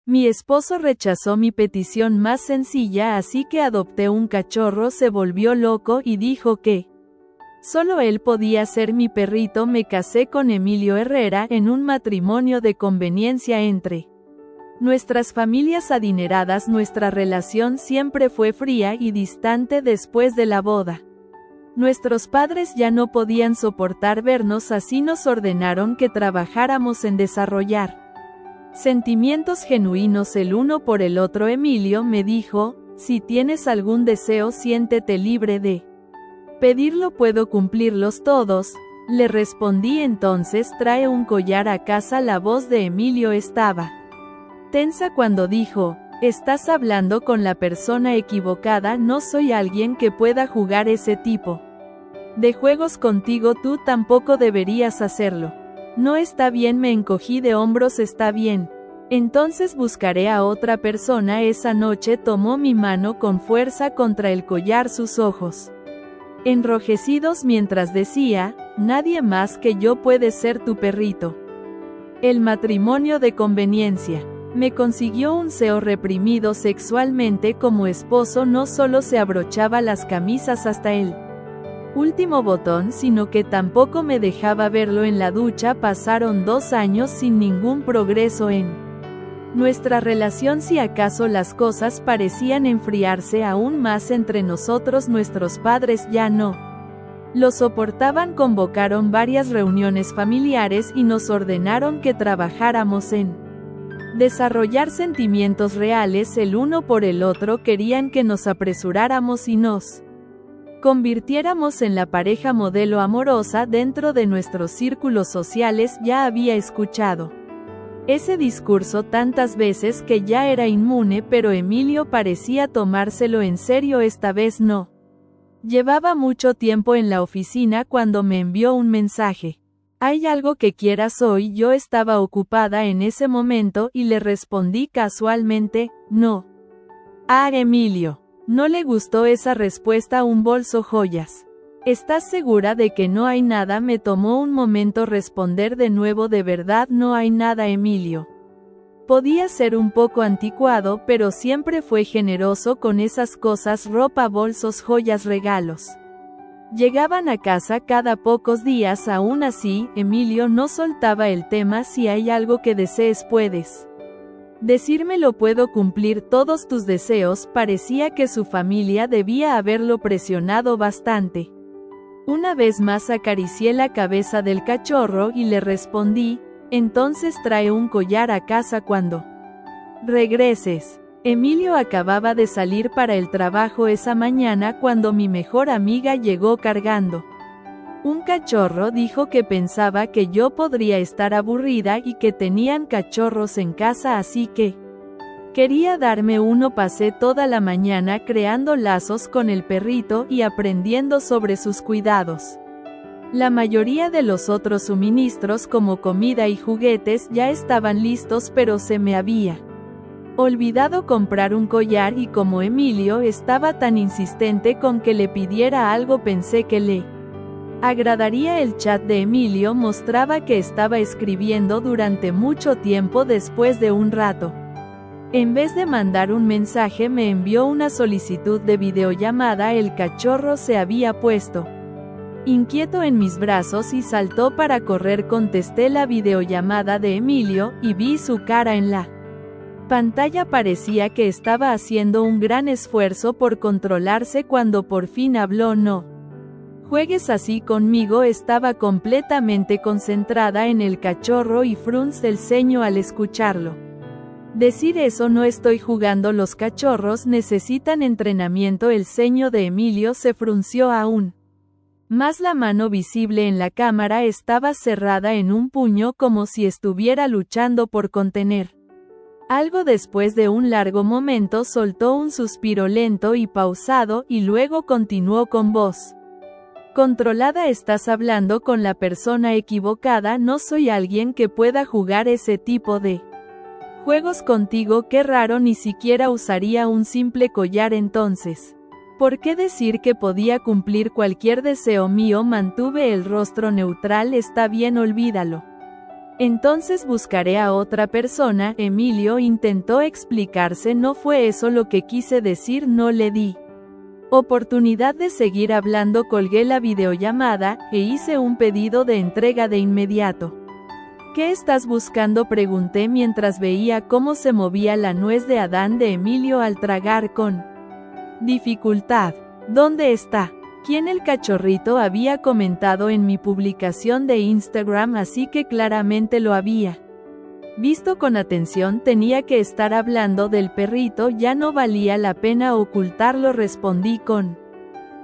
Mi esposo rechazó mi petición más sencilla, así que adopté un cachorro. Se volvió loco y dijo que solo él podía ser mi perrito. Me casé con Emilio Herrera en un matrimonio de conveniencia entre nuestras familias adineradas. Nuestra relación siempre fue fría y distante después de la boda. Nuestros padres ya no podían soportar vernos así. Nos ordenaron que trabajáramos en desarrollar sentimientos genuinos el uno por el otro. Emilio me dijo: si tienes algún deseo, siéntete libre de pedirlo, puedo cumplirlos todos. Le respondí: entonces trae un collar a casa. La voz de Emilio estaba tensa cuando dijo: estás hablando con la persona equivocada. No soy alguien que pueda jugar ese tipo de juegos contigo. Tú tampoco deberías hacerlo. No está bien. Me encogí de hombros. Está bien. Entonces buscaré a otra persona. Esa noche tomó mi mano con fuerza contra el collar, sus ojos enrojecidos mientras decía: nadie más que yo puede ser tu perrito. El matrimonio de conveniencia me consiguió un CEO reprimido sexualmente. Como esposo no solo se abrochaba las camisas hasta el último botón, sino que tampoco me dejaba verlo en la ducha. Pasaron 2 años sin ningún progreso en nuestra relación. Si acaso las cosas parecían enfriarse aún más entre nosotros. Nuestros padres ya no lo soportaban. Convocaron varias reuniones familiares y nos ordenaron que trabajáramos en desarrollar sentimientos reales el uno por el otro. Querían que nos apresuráramos y nos convirtiéramos en la pareja modelo amorosa dentro de nuestros círculos sociales. Ya había escuchado ese discurso tantas veces que ya era inmune, pero Emilio parecía tomárselo en serio. Esta vez no. Llevaba mucho tiempo en la oficina cuando me envió un mensaje: ¿hay algo que quieras hoy? Yo estaba ocupada en ese momento y le respondí casualmente: no. A Emilio no le gustó esa respuesta. Un bolso, joyas. ¿Estás segura de que no hay nada? Me tomó un momento responder de nuevo: de verdad no hay nada. Emilio podía ser un poco anticuado, pero siempre fue generoso con esas cosas: ropa, bolsos, joyas, regalos. Llegaban a casa cada pocos días. Aún así, Emilio no soltaba el tema: si hay algo que desees, puedes decírmelo, puedo cumplir todos tus deseos. Parecía que su familia debía haberlo presionado bastante. Una vez más acaricié la cabeza del cachorro y le respondí: entonces trae un collar a casa cuando regreses. Emilio acababa de salir para el trabajo esa mañana cuando mi mejor amiga llegó cargando un cachorro. Dijo que pensaba que yo podría estar aburrida y que tenían cachorros en casa, así que quería darme uno. Pasé toda la mañana creando lazos con el perrito y aprendiendo sobre sus cuidados. La mayoría de los otros suministros, como comida y juguetes, ya estaban listos, pero se me había olvidado comprar un collar, y como Emilio estaba tan insistente con que le pidiera algo, pensé que le agradaría. El chat de Emilio mostraba que estaba escribiendo durante mucho tiempo. Después de un rato, en vez de mandar un mensaje, me envió una solicitud de videollamada. El cachorro se había puesto inquieto en mis brazos y saltó para correr. Contesté la videollamada de Emilio y vi su cara en la pantalla. Parecía que estaba haciendo un gran esfuerzo por controlarse. Cuando por fin habló: no juegues así conmigo. Estaba completamente concentrada en el cachorro y fruncí el ceño al escucharlo decir eso. No estoy jugando, los cachorros necesitan entrenamiento. El ceño de Emilio se frunció aún más. La mano visible en la cámara estaba cerrada en un puño, como si estuviera luchando por contener algo. Después de un largo momento soltó un suspiro lento y pausado, y luego continuó con voz controlada: estás hablando con la persona equivocada. No soy alguien que pueda jugar ese tipo de juegos contigo. Qué raro, ni siquiera usaría un simple collar. Entonces, ¿por qué decir que podía cumplir cualquier deseo mío? Mantuve el rostro neutral. Está bien, olvídalo. Entonces buscaré a otra persona. Emilio intentó explicarse. No fue eso lo que quise decir, no le di oportunidad de seguir hablando. Colgué la videollamada, e hice un pedido de entrega de inmediato. ¿Qué estás buscando?, pregunté mientras veía cómo se movía la nuez de Adán de Emilio al tragar con dificultad. ¿Dónde está? ¿Quién? El cachorrito, había comentado en mi publicación de Instagram, así que claramente lo había visto con atención. Tenía que estar hablando del perrito, ya no valía la pena ocultarlo, respondí con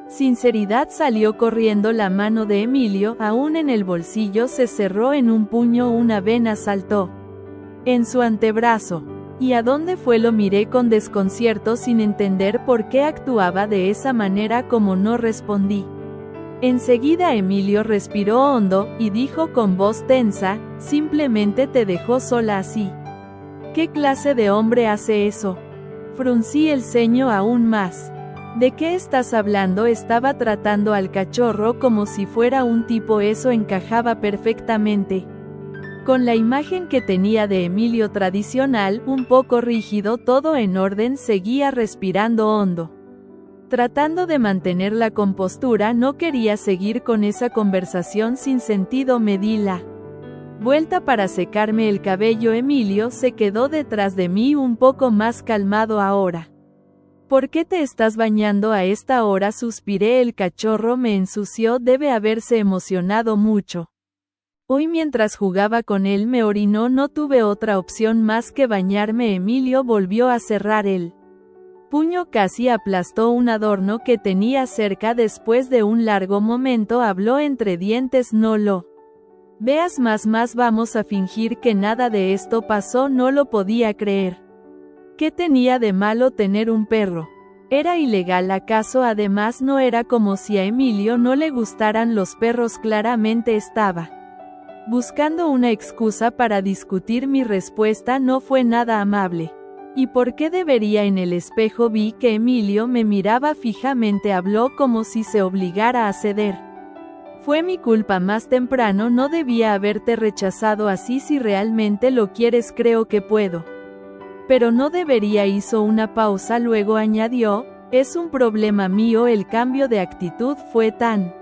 sinceridad. Salió corriendo. La mano de Emilio, aún en el bolsillo, se cerró en un puño. Una vena saltó en su antebrazo. ¿Y a dónde fue?, lo miré con desconcierto sin entender por qué actuaba de esa manera. Como no respondí. Enseguida Emilio respiró hondo, y dijo con voz tensa, simplemente te dejó sola así. ¿Qué clase de hombre hace eso? Fruncí el ceño aún más. ¿De qué estás hablando? Estaba tratando al cachorro como si fuera un tipo. Eso encajaba perfectamente con la imagen que tenía de Emilio tradicional, un poco rígido, todo en orden. Seguía respirando hondo, tratando de mantener la compostura. No quería seguir con esa conversación sin sentido. Me di la vuelta para secarme el cabello. Emilio se quedó detrás de mí, un poco más calmado ahora. ¿Por qué te estás bañando a esta hora?, suspiré. El cachorro me ensució. Debe haberse emocionado mucho hoy mientras jugaba con él. Me orinó. No tuve otra opción más que bañarme. Emilio volvió a cerrar el puño. Casi aplastó un adorno que tenía cerca. Después de un largo momento habló entre dientes, no lo veas más. Vamos a fingir que nada de esto pasó. No lo podía creer. ¿Qué tenía de malo tener un perro? ¿Era ilegal acaso? Además, no era como si a Emilio no le gustaran los perros. Claramente estaba buscando una excusa para discutir. Mi respuesta no fue nada amable. ¿Y por qué debería? En el espejo vi que Emilio me miraba fijamente. Habló como si se obligara a ceder. Fue mi culpa. Más temprano no debía haberte rechazado así. Si realmente lo quieres, creo que puedo. Pero no debería. Hizo una pausa, luego añadió, es un problema mío. El cambio de actitud fue tan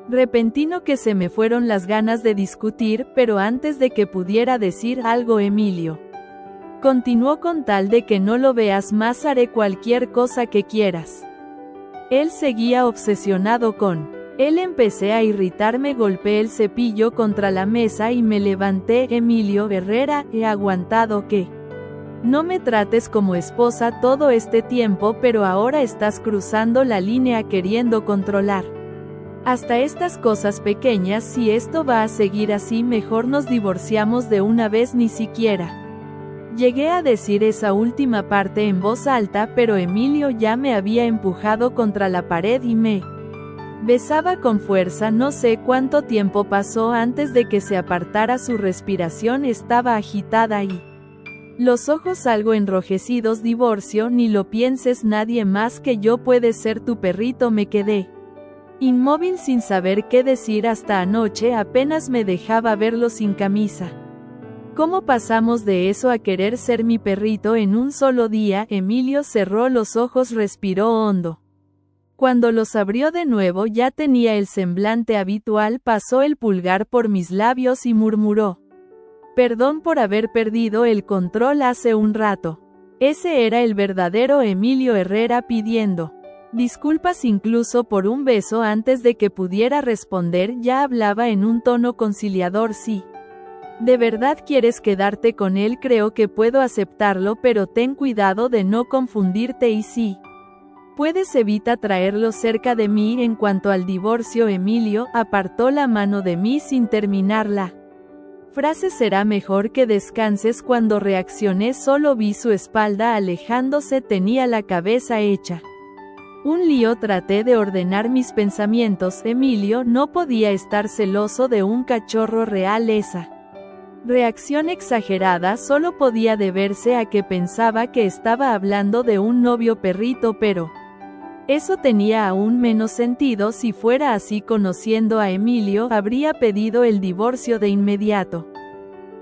repentino que se me fueron las ganas de discutir, pero antes de que pudiera decir algo, Emilio continuó, con tal de que no lo veas más haré cualquier cosa que quieras. Él seguía obsesionado con él. Empecé a irritarme. Golpeé el cepillo contra la mesa y me levanté. Emilio Herrera, he aguantado que no me trates como esposa todo este tiempo, pero ahora estás cruzando la línea queriendo controlar hasta estas cosas pequeñas. Si esto va a seguir así, mejor nos divorciamos de una vez. Ni siquiera llegué a decir esa última parte en voz alta, pero Emilio ya me había empujado contra la pared y me besaba con fuerza. No sé cuánto tiempo pasó antes de que se apartara. Su respiración estaba agitada y los ojos algo enrojecidos. Divorcio, ni lo pienses. Nadie más que yo puede ser tu perrito. Me quedé inmóvil sin saber qué decir. Hasta anoche apenas me dejaba verlo sin camisa. ¿Cómo pasamos de eso a querer ser mi perrito en un solo día? Emilio cerró los ojos, respiró hondo. Cuando los abrió de nuevo ya tenía el semblante habitual. Pasó el pulgar por mis labios y murmuró, perdón por haber perdido el control hace un rato. Ese era el verdadero Emilio Herrera pidiendo disculpas incluso por un beso. Antes de que pudiera responder ya hablaba en un tono conciliador. Si de verdad quieres quedarte con él, creo que puedo aceptarlo, pero ten cuidado de no confundirte y si puedes evita traerlo cerca de mí. En cuanto al divorcio, Emilio apartó la mano de mí sin terminar la frase. Será mejor que descanses. Cuando reaccioné solo vi su espalda alejándose. Tenía la cabeza hecha un lío. Traté de ordenar mis pensamientos. Emilio no podía estar celoso de un cachorro real. Esa reacción exagerada solo podía deberse a que pensaba que estaba hablando de un novio perrito, pero eso tenía aún menos sentido. Si fuera así, conociendo a Emilio, habría pedido el divorcio de inmediato.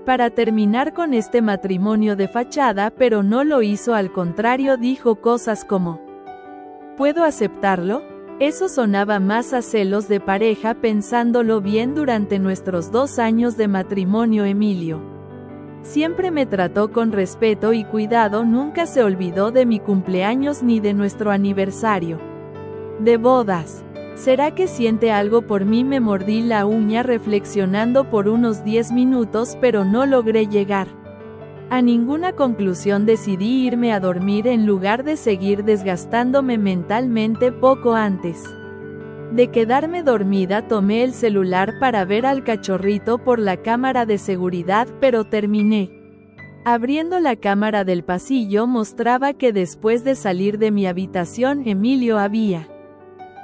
para terminar con este matrimonio de fachada, pero no lo hizo, al contrario dijo cosas como: ¿puedo aceptarlo? Eso sonaba más a celos de pareja. Pensándolo bien, durante nuestros 2 años de matrimonio Emilio siempre me trató con respeto y cuidado, nunca se olvidó de mi cumpleaños ni de nuestro aniversario de bodas. ¿Será que siente algo por mí? Me mordí la uña reflexionando por unos 10 minutos, pero no logré llegar a ninguna conclusión. Decidí irme a dormir en lugar de seguir desgastándome mentalmente. Poco antes de quedarme dormida, tomé el celular para ver al cachorrito por la cámara de seguridad, pero terminé abriendo la cámara del pasillo. Mostraba que después de salir de mi habitación, Emilio había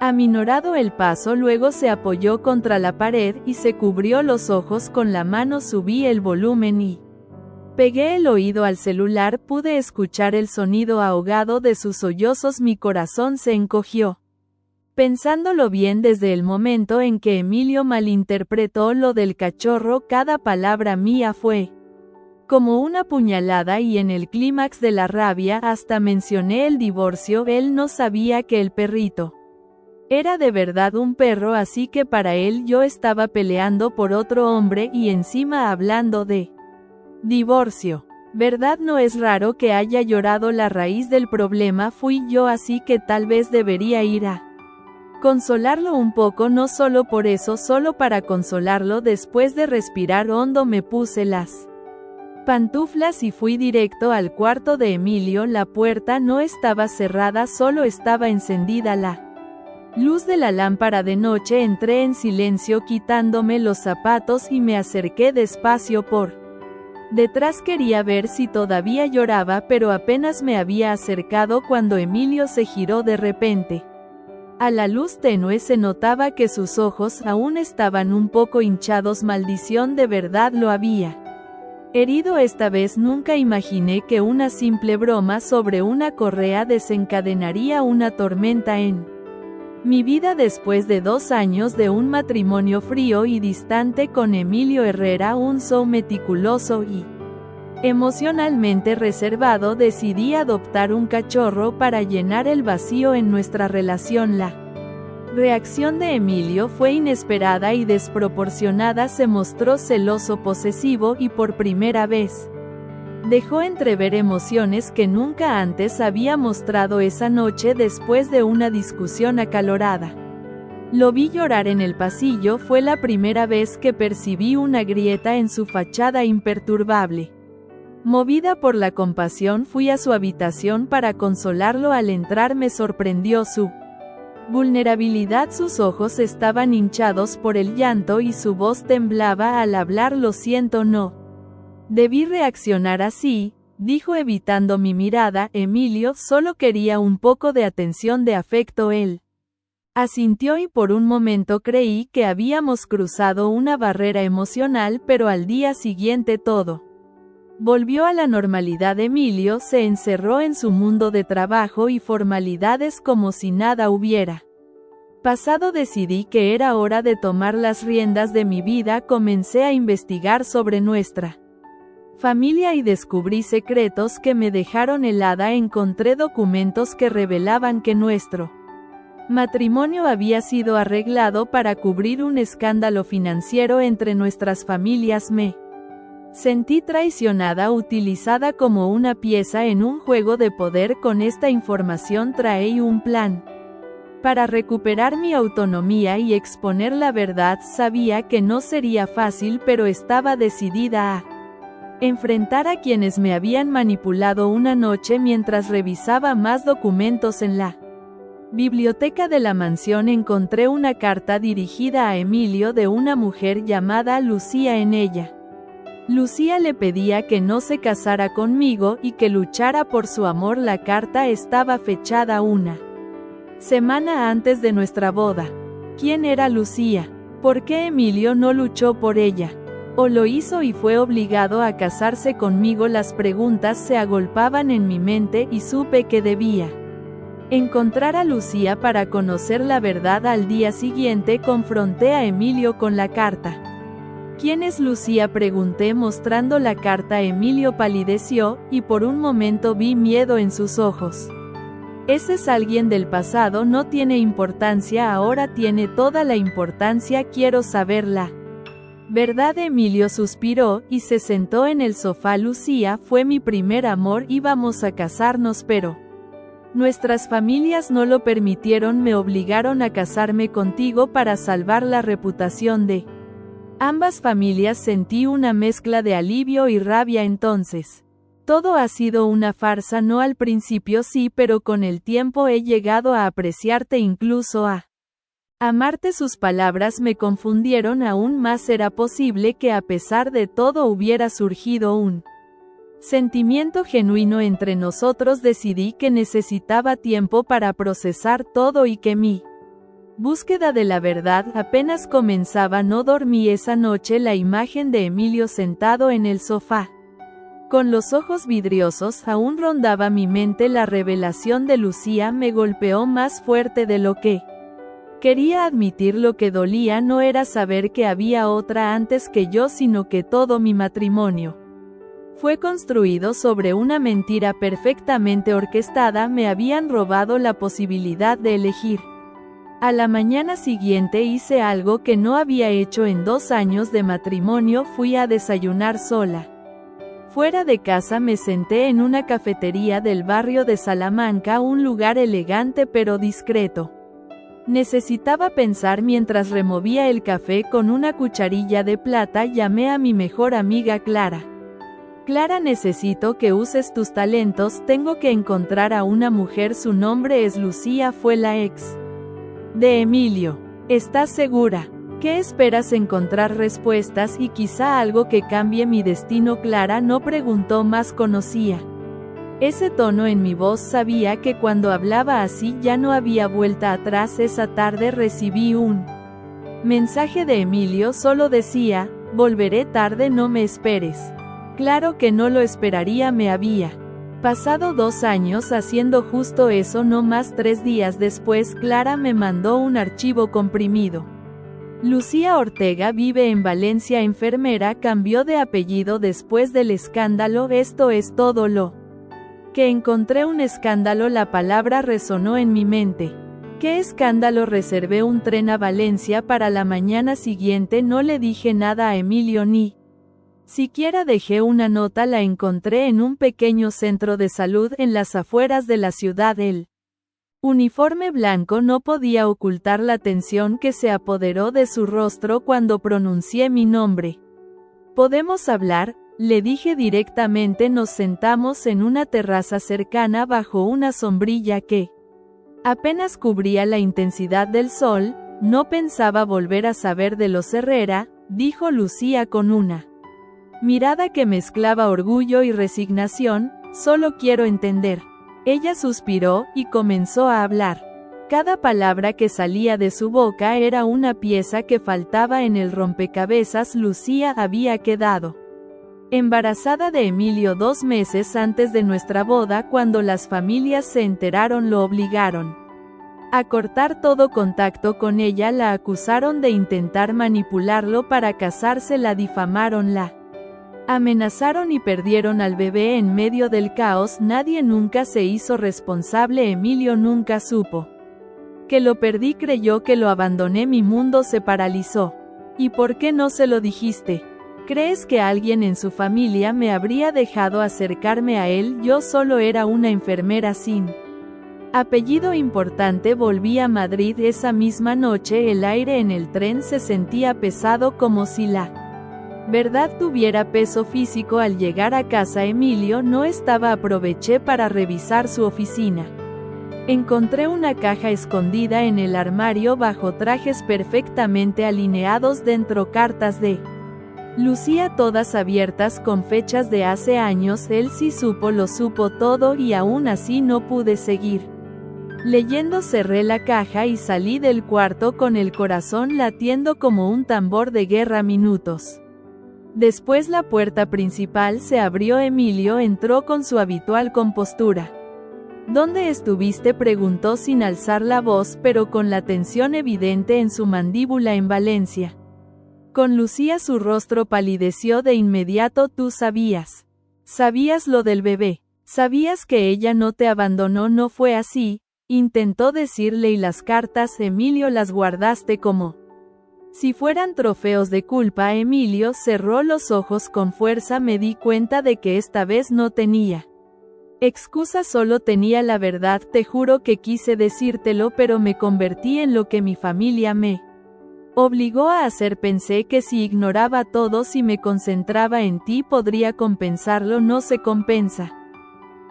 aminorado el paso, luego se apoyó contra la pared y se cubrió los ojos con la mano. Subí el volumen y pegué el oído al celular. Pude escuchar el sonido ahogado de sus sollozos. Mi corazón se encogió. Pensándolo bien, desde el momento en que Emilio malinterpretó lo del cachorro, cada palabra mía fue como una puñalada, y en el clímax de la rabia hasta mencioné el divorcio. Él no sabía que el perrito era de verdad un perro, así que para él yo estaba peleando por otro hombre y encima hablando de divorcio. ¿Verdad? No es raro que haya llorado. La raíz del problema fui yo, así que tal vez debería ir a consolarlo un poco. No solo por eso, solo para consolarlo. Después de respirar hondo, me puse las pantuflas y fui directo al cuarto de Emilio. La puerta no estaba cerrada, solo estaba encendida la luz de la lámpara de noche. Entré en silencio, quitándome los zapatos, y me acerqué despacio por detrás. Quería ver si todavía lloraba, pero apenas me había acercado cuando Emilio se giró de repente. A la luz tenue se notaba que sus ojos aún estaban un poco hinchados. Maldición, de verdad lo había herido esta vez. Nunca imaginé que una simple broma sobre una correa desencadenaría una tormenta en mi vida. Después de 2 años de un matrimonio frío y distante con Emilio Herrera, un so meticuloso y emocionalmente reservado, decidí adoptar un cachorro para llenar el vacío en nuestra relación. La reacción de Emilio fue inesperada y desproporcionada. Se mostró celoso, posesivo y por primera vez dejó entrever emociones que nunca antes había mostrado. Esa noche, después de una discusión acalorada, lo vi llorar en el pasillo. Fue la primera vez que percibí una grieta en su fachada imperturbable. Movida por la compasión, fui a su habitación para consolarlo. Al entrar me sorprendió su vulnerabilidad. Sus ojos estaban hinchados por el llanto y su voz temblaba al hablar. Lo siento, no debí reaccionar así, dijo evitando mi mirada. Emilio solo quería un poco de atención, de afecto. Él asintió y por un momento creí que habíamos cruzado una barrera emocional, pero al día siguiente todo volvió a la normalidad. Emilio se encerró en su mundo de trabajo y formalidades como si nada hubiera pasado. Decidí que era hora de tomar las riendas de mi vida. Comencé a investigar sobre nuestra familia y descubrí secretos que me dejaron helada. Encontré documentos que revelaban que nuestro matrimonio había sido arreglado para cubrir un escándalo financiero entre nuestras familias. Me sentí traicionada, utilizada como una pieza en un juego de poder. Con esta información traí un plan para recuperar mi autonomía y exponer la verdad. Sabía que no sería fácil, pero estaba decidida a enfrentar a quienes me habían manipulado. Una noche, mientras revisaba más documentos en la biblioteca de la mansión, encontré una carta dirigida a Emilio de una mujer llamada Lucía. En ella, Lucía le pedía que no se casara conmigo y que luchara por su amor. La carta estaba fechada una semana antes de nuestra boda. ¿Quién era Lucía? ¿Por qué Emilio no luchó por ella? ¿O lo hizo y fue obligado a casarse conmigo? Las preguntas se agolpaban en mi mente y supe que debía encontrar a Lucía para conocer la verdad. Al día siguiente confronté a Emilio con la carta. ¿Quién es Lucía?, pregunté mostrando la carta. Emilio palideció, y por un momento vi miedo en sus ojos. Ese es alguien del pasado, no tiene importancia, ahora tiene toda la importancia, quiero saberla. ¿Verdad? Emilio suspiró, y se sentó en el sofá. Lucía fue mi primer amor, íbamos a casarnos, pero nuestras familias no lo permitieron, me obligaron a casarme contigo para salvar la reputación de ambas familias. Sentí una mezcla de alivio y rabia entonces. Todo ha sido una farsa, no al principio sí, pero con el tiempo he llegado a apreciarte, incluso a amarte. Sus palabras me confundieron aún más. ¿Era posible que a pesar de todo hubiera surgido un sentimiento genuino entre nosotros? Decidí que necesitaba tiempo para procesar todo y que mi búsqueda de la verdad apenas comenzaba. No dormí esa noche. La imagen de Emilio sentado en el sofá, con los ojos vidriosos, aún rondaba mi mente. La revelación de Lucía me golpeó más fuerte de lo que quería admitir. Lo que dolía no era saber que había otra antes que yo, sino que todo mi matrimonio fue construido sobre una mentira perfectamente orquestada. Me habían robado la posibilidad de elegir. A la mañana siguiente hice algo que no había hecho en 2 años de matrimonio. Fui a desayunar sola. Fuera de casa me senté en una cafetería del barrio de Salamanca, un lugar elegante pero discreto. Necesitaba pensar mientras removía el café con una cucharilla de plata. Llamé a mi mejor amiga Clara. Clara, necesito que uses tus talentos, tengo que encontrar a una mujer. Su nombre es Lucía, fue la ex de Emilio. ¿Estás segura? ¿Qué esperas? Encontrar respuestas y quizá algo que cambie mi destino. Clara no preguntó más. Conocía ese tono en mi voz, sabía que cuando hablaba así ya no había vuelta atrás. Esa tarde recibí un mensaje de Emilio, solo decía: volveré tarde, no me esperes. Claro que no lo esperaría, me había pasado 2 años haciendo justo eso, no más. 3 días después, Clara me mandó un archivo comprimido. Lucía Ortega vive en Valencia, enfermera, cambió de apellido después del escándalo. Esto es todo lo que encontré. Un escándalo, la palabra resonó en mi mente. ¿Qué escándalo? Reservé un tren a Valencia para la mañana siguiente. No le dije nada a Emilio, ni siquiera dejé una nota. La encontré en un pequeño centro de salud en las afueras de la ciudad. El uniforme blanco no podía ocultar la tensión que se apoderó de su rostro cuando pronuncié mi nombre. ¿Podemos hablar?, le dije directamente. Nos sentamos en una terraza cercana bajo una sombrilla que apenas cubría la intensidad del sol. No pensaba volver a saber de los Herrera, dijo Lucía con una mirada que mezclaba orgullo y resignación. Solo quiero entender. Ella suspiró, y comenzó a hablar. Cada palabra que salía de su boca era una pieza que faltaba en el rompecabezas. Lucía había quedado embarazada de Emilio 2 meses antes de nuestra boda. Cuando las familias se enteraron, lo obligaron a cortar todo contacto con ella. La acusaron de intentar manipularlo para casarse, la difamaron, la amenazaron y perdieron al bebé en medio del caos. Nadie nunca se hizo responsable. Emilio nunca supo que lo perdí, creyó que lo abandoné. Mi mundo se paralizó. ¿Y por qué no se lo dijiste? ¿Crees que alguien en su familia me habría dejado acercarme a él? Yo solo era una enfermera sin apellido importante. Volví a Madrid esa misma noche. El aire en el tren se sentía pesado, como si la verdad tuviera peso físico. Al llegar a casa, Emilio no estaba. Aproveché para revisar su oficina. Encontré una caja escondida en el armario bajo trajes perfectamente alineados, dentro cartas de Lucía, todas abiertas con fechas de hace años. Él sí supo, lo supo todo, y aún así no pude seguir leyendo. Cerré la caja y salí del cuarto con el corazón latiendo como un tambor de guerra. Minutos después, la puerta principal se abrió. Emilio entró con su habitual compostura. ¿Dónde estuviste?, preguntó sin alzar la voz, pero con la tensión evidente en su mandíbula. En Valencia. Con Lucía su rostro palideció de inmediato. Tú sabías. Sabías lo del bebé. Sabías que ella no te abandonó. No fue así, intentó decirle. Y las cartas, Emilio, las guardaste como si fueran trofeos de culpa. Emilio cerró los ojos con fuerza. Me di cuenta de que esta vez no tenía excusa, solo tenía la verdad. Te juro que quise decírtelo, pero me convertí en lo que mi familia me obligó a hacer. Pensé que si ignoraba todo, si me concentraba en ti, podría compensarlo. No se compensa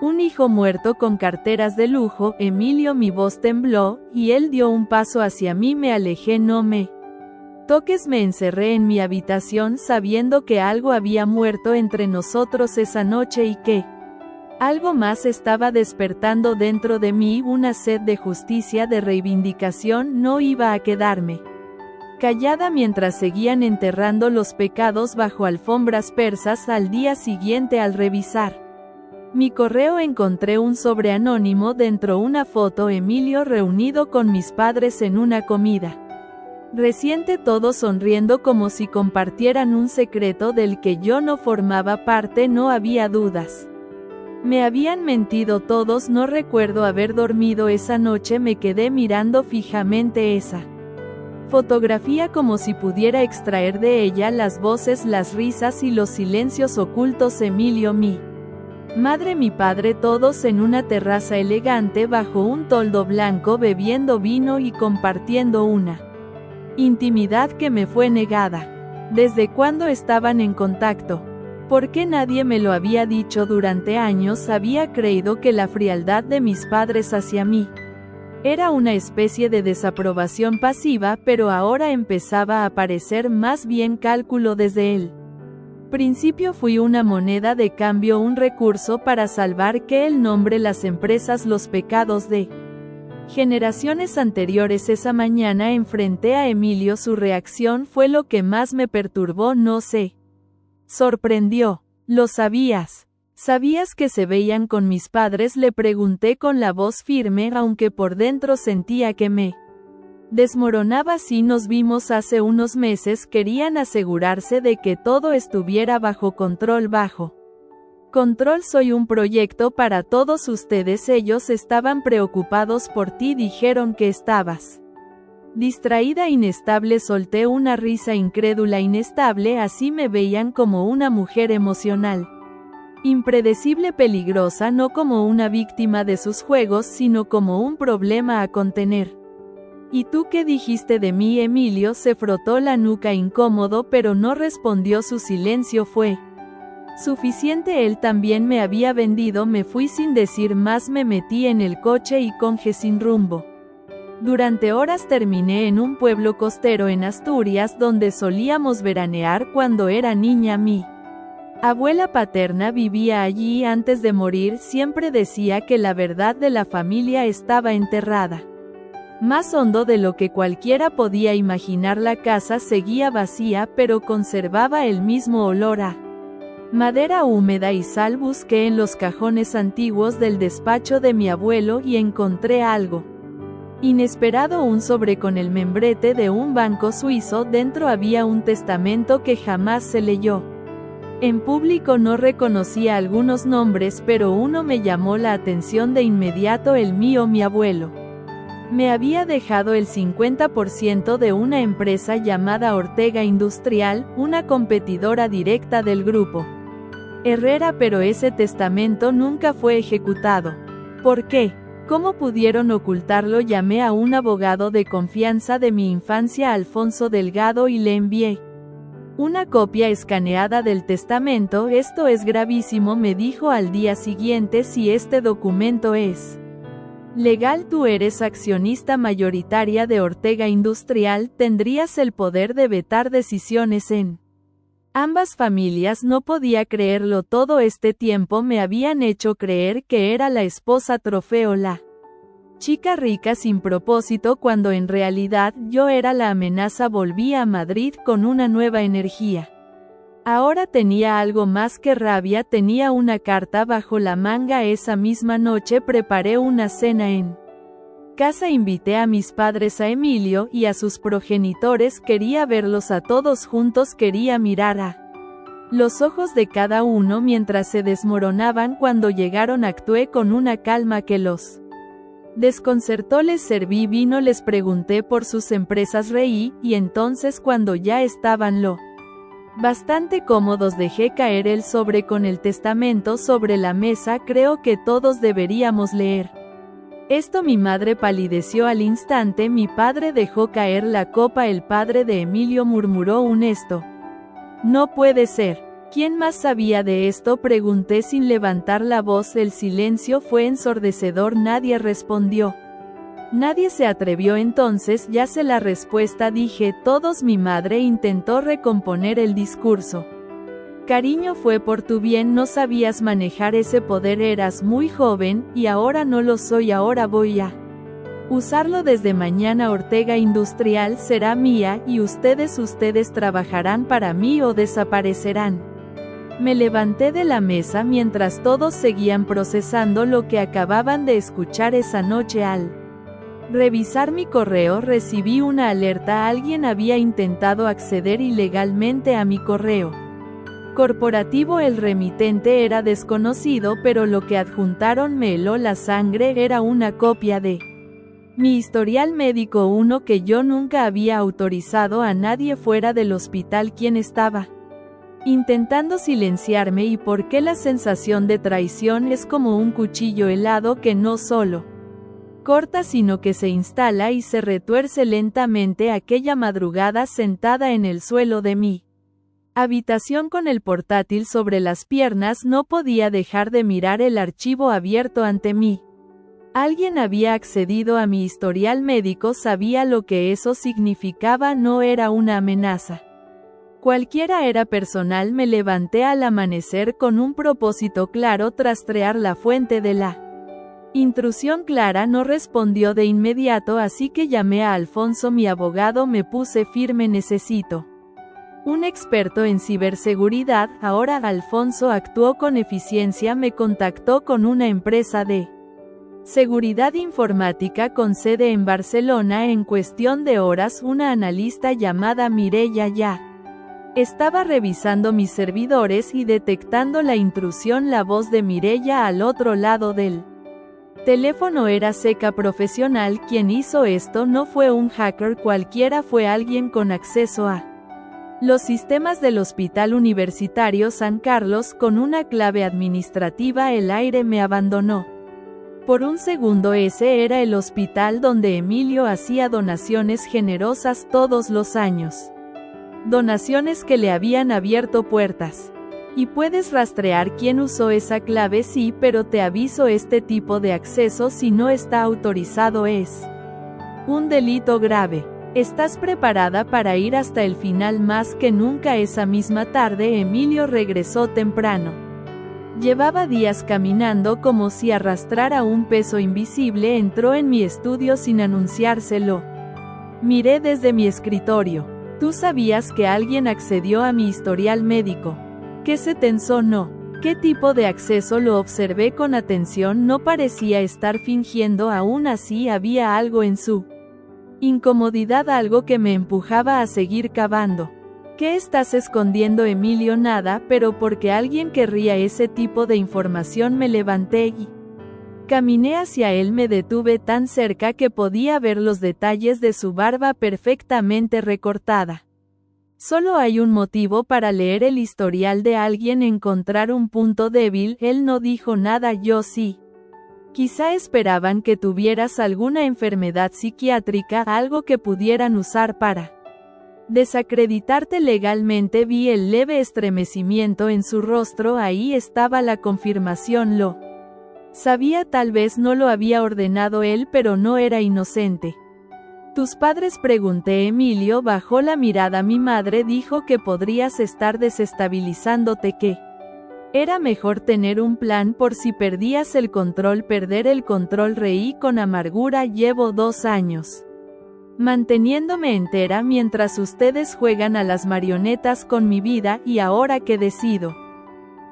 un hijo muerto con carteras de lujo. Emilio, mi voz tembló, y él dio un paso hacia mí. Me alejé. No me toques. Me encerré en mi habitación sabiendo que algo había muerto entre nosotros esa noche y que algo más estaba despertando dentro de mí, una sed de justicia, de reivindicación. No iba a quedarme callada mientras seguían enterrando los pecados bajo alfombras persas. Al día siguiente, al revisar mi correo, encontré un sobre anónimo, dentro una foto. Emilio reunido con mis padres en una comida reciente, todos sonriendo como si compartieran un secreto del que yo no formaba parte. No había dudas. Me habían mentido todos. No recuerdo haber dormido esa noche. Me quedé mirando fijamente esa fotografía como si pudiera extraer de ella las voces, las risas y los silencios ocultos. Emilio, mi madre, mi padre, todos en una terraza elegante bajo un toldo blanco, bebiendo vino y compartiendo una intimidad que me fue negada. ¿Desde cuándo estaban en contacto? ¿Por qué nadie me lo había dicho? Durante años había creído que la frialdad de mis padres hacia mí era una especie de desaprobación pasiva, pero ahora empezaba a parecer más bien cálculo. Desde el principio fui una moneda de cambio, un recurso para salvar que el nombre, las empresas, los pecados de generaciones anteriores. Esa mañana enfrenté a Emilio. Su reacción fue lo que más me perturbó. No se sorprendió. ¿Lo sabías? ¿Sabías que se veían con mis padres? Le pregunté con la voz firme, aunque por dentro sentía que me desmoronaba. Sí, nos vimos hace unos meses. Querían asegurarse de que todo estuviera bajo control. Bajo control. Soy un proyecto para todos ustedes. Ellos estaban preocupados por ti. Dijeron que estabas distraída, inestable. Solté una risa incrédula. Inestable, así me veían, como una mujer emocional, impredecible, peligrosa, no como una víctima de sus juegos, sino como un problema a contener. ¿Y tú qué dijiste de mí? Emilio se frotó la nuca incómodo, pero no respondió. Su silencio fue suficiente. Él también me había vendido. Me fui sin decir más. Me metí en el coche y conje sin rumbo. Durante horas terminé en un pueblo costero en Asturias donde solíamos veranear cuando era niña. Mi abuela paterna vivía allí antes de morir. Siempre decía que la verdad de la familia estaba enterrada más hondo de lo que cualquiera podía imaginar. La casa seguía vacía, pero conservaba el mismo olor a madera húmeda y sal. Busqué en los cajones antiguos del despacho de mi abuelo y encontré algo inesperado, un sobre con el membrete de un banco suizo. Dentro había un testamento que jamás se leyó en público. No reconocía algunos nombres, pero uno me llamó la atención de inmediato: el mío. Mi abuelo me había dejado el 50% de una empresa llamada Ortega Industrial, una competidora directa del grupo Herrera, pero ese testamento nunca fue ejecutado. ¿Por qué? ¿Cómo pudieron ocultarlo? Llamé a un abogado de confianza de mi infancia, Alfonso Delgado, y le envié una copia escaneada del testamento. Esto es gravísimo, me dijo al día siguiente. Si este documento es legal, tú eres accionista mayoritaria de Ortega Industrial, tendrías el poder de vetar decisiones en ambas familias. No podía creerlo. Todo este tiempo me habían hecho creer que era la esposa trofeo, la chica rica sin propósito, cuando en realidad yo era la amenaza. Volví a Madrid con una nueva energía. Ahora tenía algo más que rabia. Tenía una carta bajo la manga. Esa misma noche preparé una cena en casa invité a mis padres, a Emilio y a sus progenitores, quería verlos a todos juntos, quería mirar a los ojos de cada uno mientras se desmoronaban. Cuando llegaron actué con una calma que los desconcertó, les serví vino, les pregunté por sus empresas, reí, y entonces cuando ya estaban lo bastante cómodos dejé caer el sobre con el testamento sobre la mesa. Creo que todos deberíamos leer esto. Mi madre palideció al instante, mi padre dejó caer la copa. El padre de Emilio murmuró un esto no puede ser. ¿Quién más sabía de esto?, pregunté sin levantar la voz. El silencio fue ensordecedor, nadie respondió. Nadie se atrevió. Entonces ya sé la respuesta, dije, todos. Mi madre intentó recomponer el discurso. Cariño, fue por tu bien, no sabías manejar ese poder, eras muy joven, y ahora no lo soy, ahora voy a usarlo desde mañana. Ortega Industrial será mía, y ustedes trabajarán para mí o desaparecerán. Me levanté de la mesa mientras todos seguían procesando lo que acababan de escuchar esa noche. Al revisar mi correo recibí una alerta, alguien había intentado acceder ilegalmente a mi correo corporativo. El remitente era desconocido, pero lo que adjuntaron me heló la sangre, era una copia de mi historial médico, uno que yo nunca había autorizado a nadie fuera del hospital. Quien estaba intentando silenciarme y por qué la sensación de traición es como un cuchillo helado que no solo corta sino que se instala y se retuerce lentamente. Aquella madrugada, sentada en el suelo de mi habitación con el portátil sobre las piernas, no podía dejar de mirar el archivo abierto ante mí. Alguien había accedido a mi historial médico, sabía lo que eso significaba, no era una amenaza cualquiera, era personal. Me levanté al amanecer con un propósito claro, rastrear la fuente de la intrusión. Clara no respondió de inmediato, así que llamé a Alfonso, mi abogado. Me puse firme, necesito un experto en ciberseguridad. Ahora Alfonso actuó con eficiencia, me contactó con una empresa de seguridad informática con sede en Barcelona. En cuestión de horas, una analista llamada Mireia ya estaba revisando mis servidores y detectando la intrusión. La voz de Mireia al otro lado del teléfono era seca, profesional. Quien hizo esto no fue un hacker cualquiera, fue alguien con acceso a los sistemas del Hospital Universitario San Carlos con una clave administrativa. El aire me abandonó. Por un segundo ese era el hospital donde Emilio hacía donaciones generosas todos los años. Donaciones que le habían abierto puertas. ¿Y puedes rastrear quién usó esa clave? Sí, pero te aviso, este tipo de acceso, si no está autorizado, es un delito grave. ¿Estás preparada para ir hasta el final? Más que nunca. Esa misma tarde Emilio regresó temprano. Llevaba días caminando como si arrastrara un peso invisible. Entró en mi estudio sin anunciárselo. Miré desde mi escritorio. ¿Tú sabías que alguien accedió a mi historial médico? ¿Qué se tensó? No. ¿Qué tipo de acceso? Lo observé con atención, no parecía estar fingiendo, aún así había algo en su incomodidad, algo que me empujaba a seguir cavando. ¿Qué estás escondiendo, Emilio? Nada, pero porque alguien querría ese tipo de información. Me levanté y caminé hacia él, me detuve tan cerca que podía ver los detalles de su barba perfectamente recortada. Solo hay un motivo para leer el historial de alguien: encontrar un punto débil. Él no dijo nada, yo sí. Quizá esperaban que tuvieras alguna enfermedad psiquiátrica, algo que pudieran usar para desacreditarte legalmente. Vi el leve estremecimiento en su rostro, ahí estaba la confirmación, lo sabía, tal vez no lo había ordenado él, pero no era inocente. ¿Tus padres?, pregunté. Emilio bajó la mirada. Mi madre dijo que podrías estar desestabilizándote, que era mejor tener un plan por si perdías el control. Perder el control, reí con amargura. Llevo 2 años manteniéndome entera mientras ustedes juegan a las marionetas con mi vida, y ahora que decido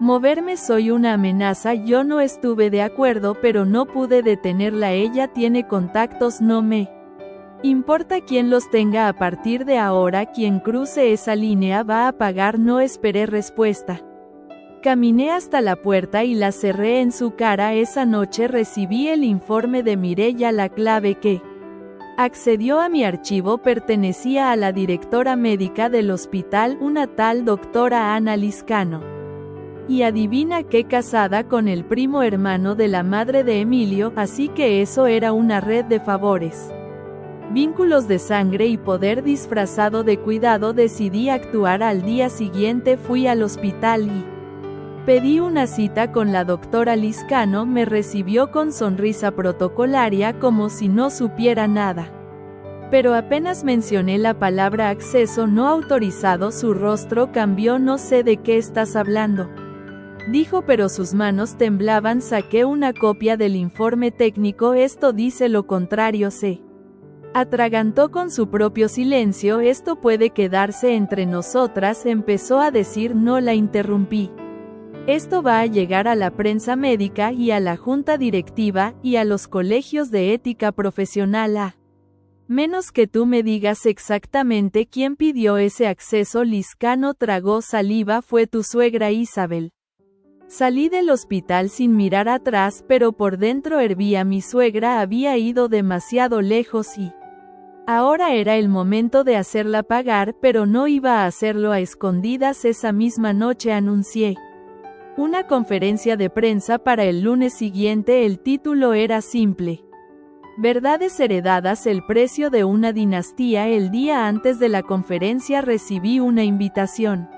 Moverme soy una amenaza. Yo no estuve de acuerdo, pero no pude detenerla. Ella tiene contactos, no me importa quién los tenga. A partir de ahora, quien cruce esa línea va a pagar. No esperé respuesta. Caminé hasta la puerta y la cerré en su cara. Esa noche recibí el informe de Mireya. La clave que accedió a mi archivo pertenecía a la directora médica del hospital, una tal doctora Ana Liscano. Y adivina qué, casada con el primo hermano de la madre de Emilio, así que eso era una red de favores, vínculos de sangre y poder disfrazado de cuidado. Decidí actuar. Al día siguiente fui al hospital y pedí una cita con la doctora Liscano. Me recibió con sonrisa protocolaria como si no supiera nada. Pero apenas mencioné la palabra acceso no autorizado, su rostro cambió. No sé de qué estás hablando, dijo, pero sus manos temblaban. Saqué una copia del informe técnico. Esto dice lo contrario. Se atragantó con su propio silencio. Esto puede quedarse entre nosotras, empezó a decir. No la interrumpí. Esto va a llegar a la prensa médica y a la junta directiva, y a los colegios de ética profesional, a menos que tú me digas exactamente quién pidió ese acceso. Liscano tragó saliva. Fue tu suegra Isabel. Salí del hospital sin mirar atrás, pero por dentro hervía. Mi suegra había ido demasiado lejos y ahora era el momento de hacerla pagar, pero no iba a hacerlo a escondidas. Esa misma noche anuncié una conferencia de prensa para el lunes siguiente. El título era simple: Verdades heredadas, el precio de una dinastía. El día antes de la conferencia recibí una invitación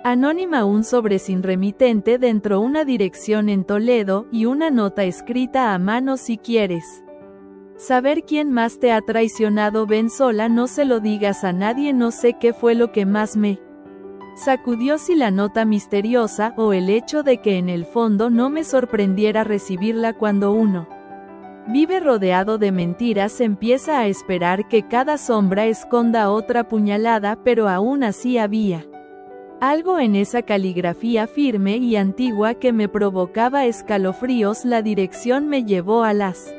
anónima, un sobre sin remitente dentro, una dirección en Toledo, y una nota escrita a mano: si quieres saber quién más te ha traicionado, ven sola, no se lo digas a nadie. No sé qué fue lo que más me sacudió, si la nota misteriosa, o el hecho de que en el fondo no me sorprendiera recibirla. Cuando uno vive rodeado de mentiras, empieza a esperar que cada sombra esconda otra puñalada, pero aún así había algo en esa caligrafía firme y antigua que me provocaba escalofríos. La dirección me llevó a las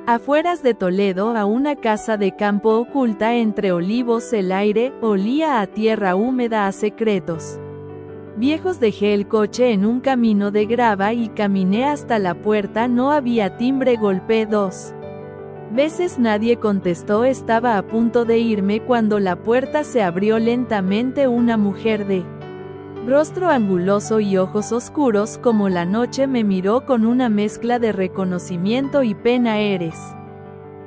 afueras de Toledo, a una casa de campo oculta entre olivos. El aire olía a tierra húmeda, a secretos viejos. Dejé el coche en un camino de grava y caminé hasta la puerta. No había timbre. Golpeé 2 veces. Nadie contestó. Estaba a punto de irme cuando la puerta se abrió lentamente. Una mujer de rostro anguloso y ojos oscuros como la noche me miró con una mezcla de reconocimiento y pena. Eres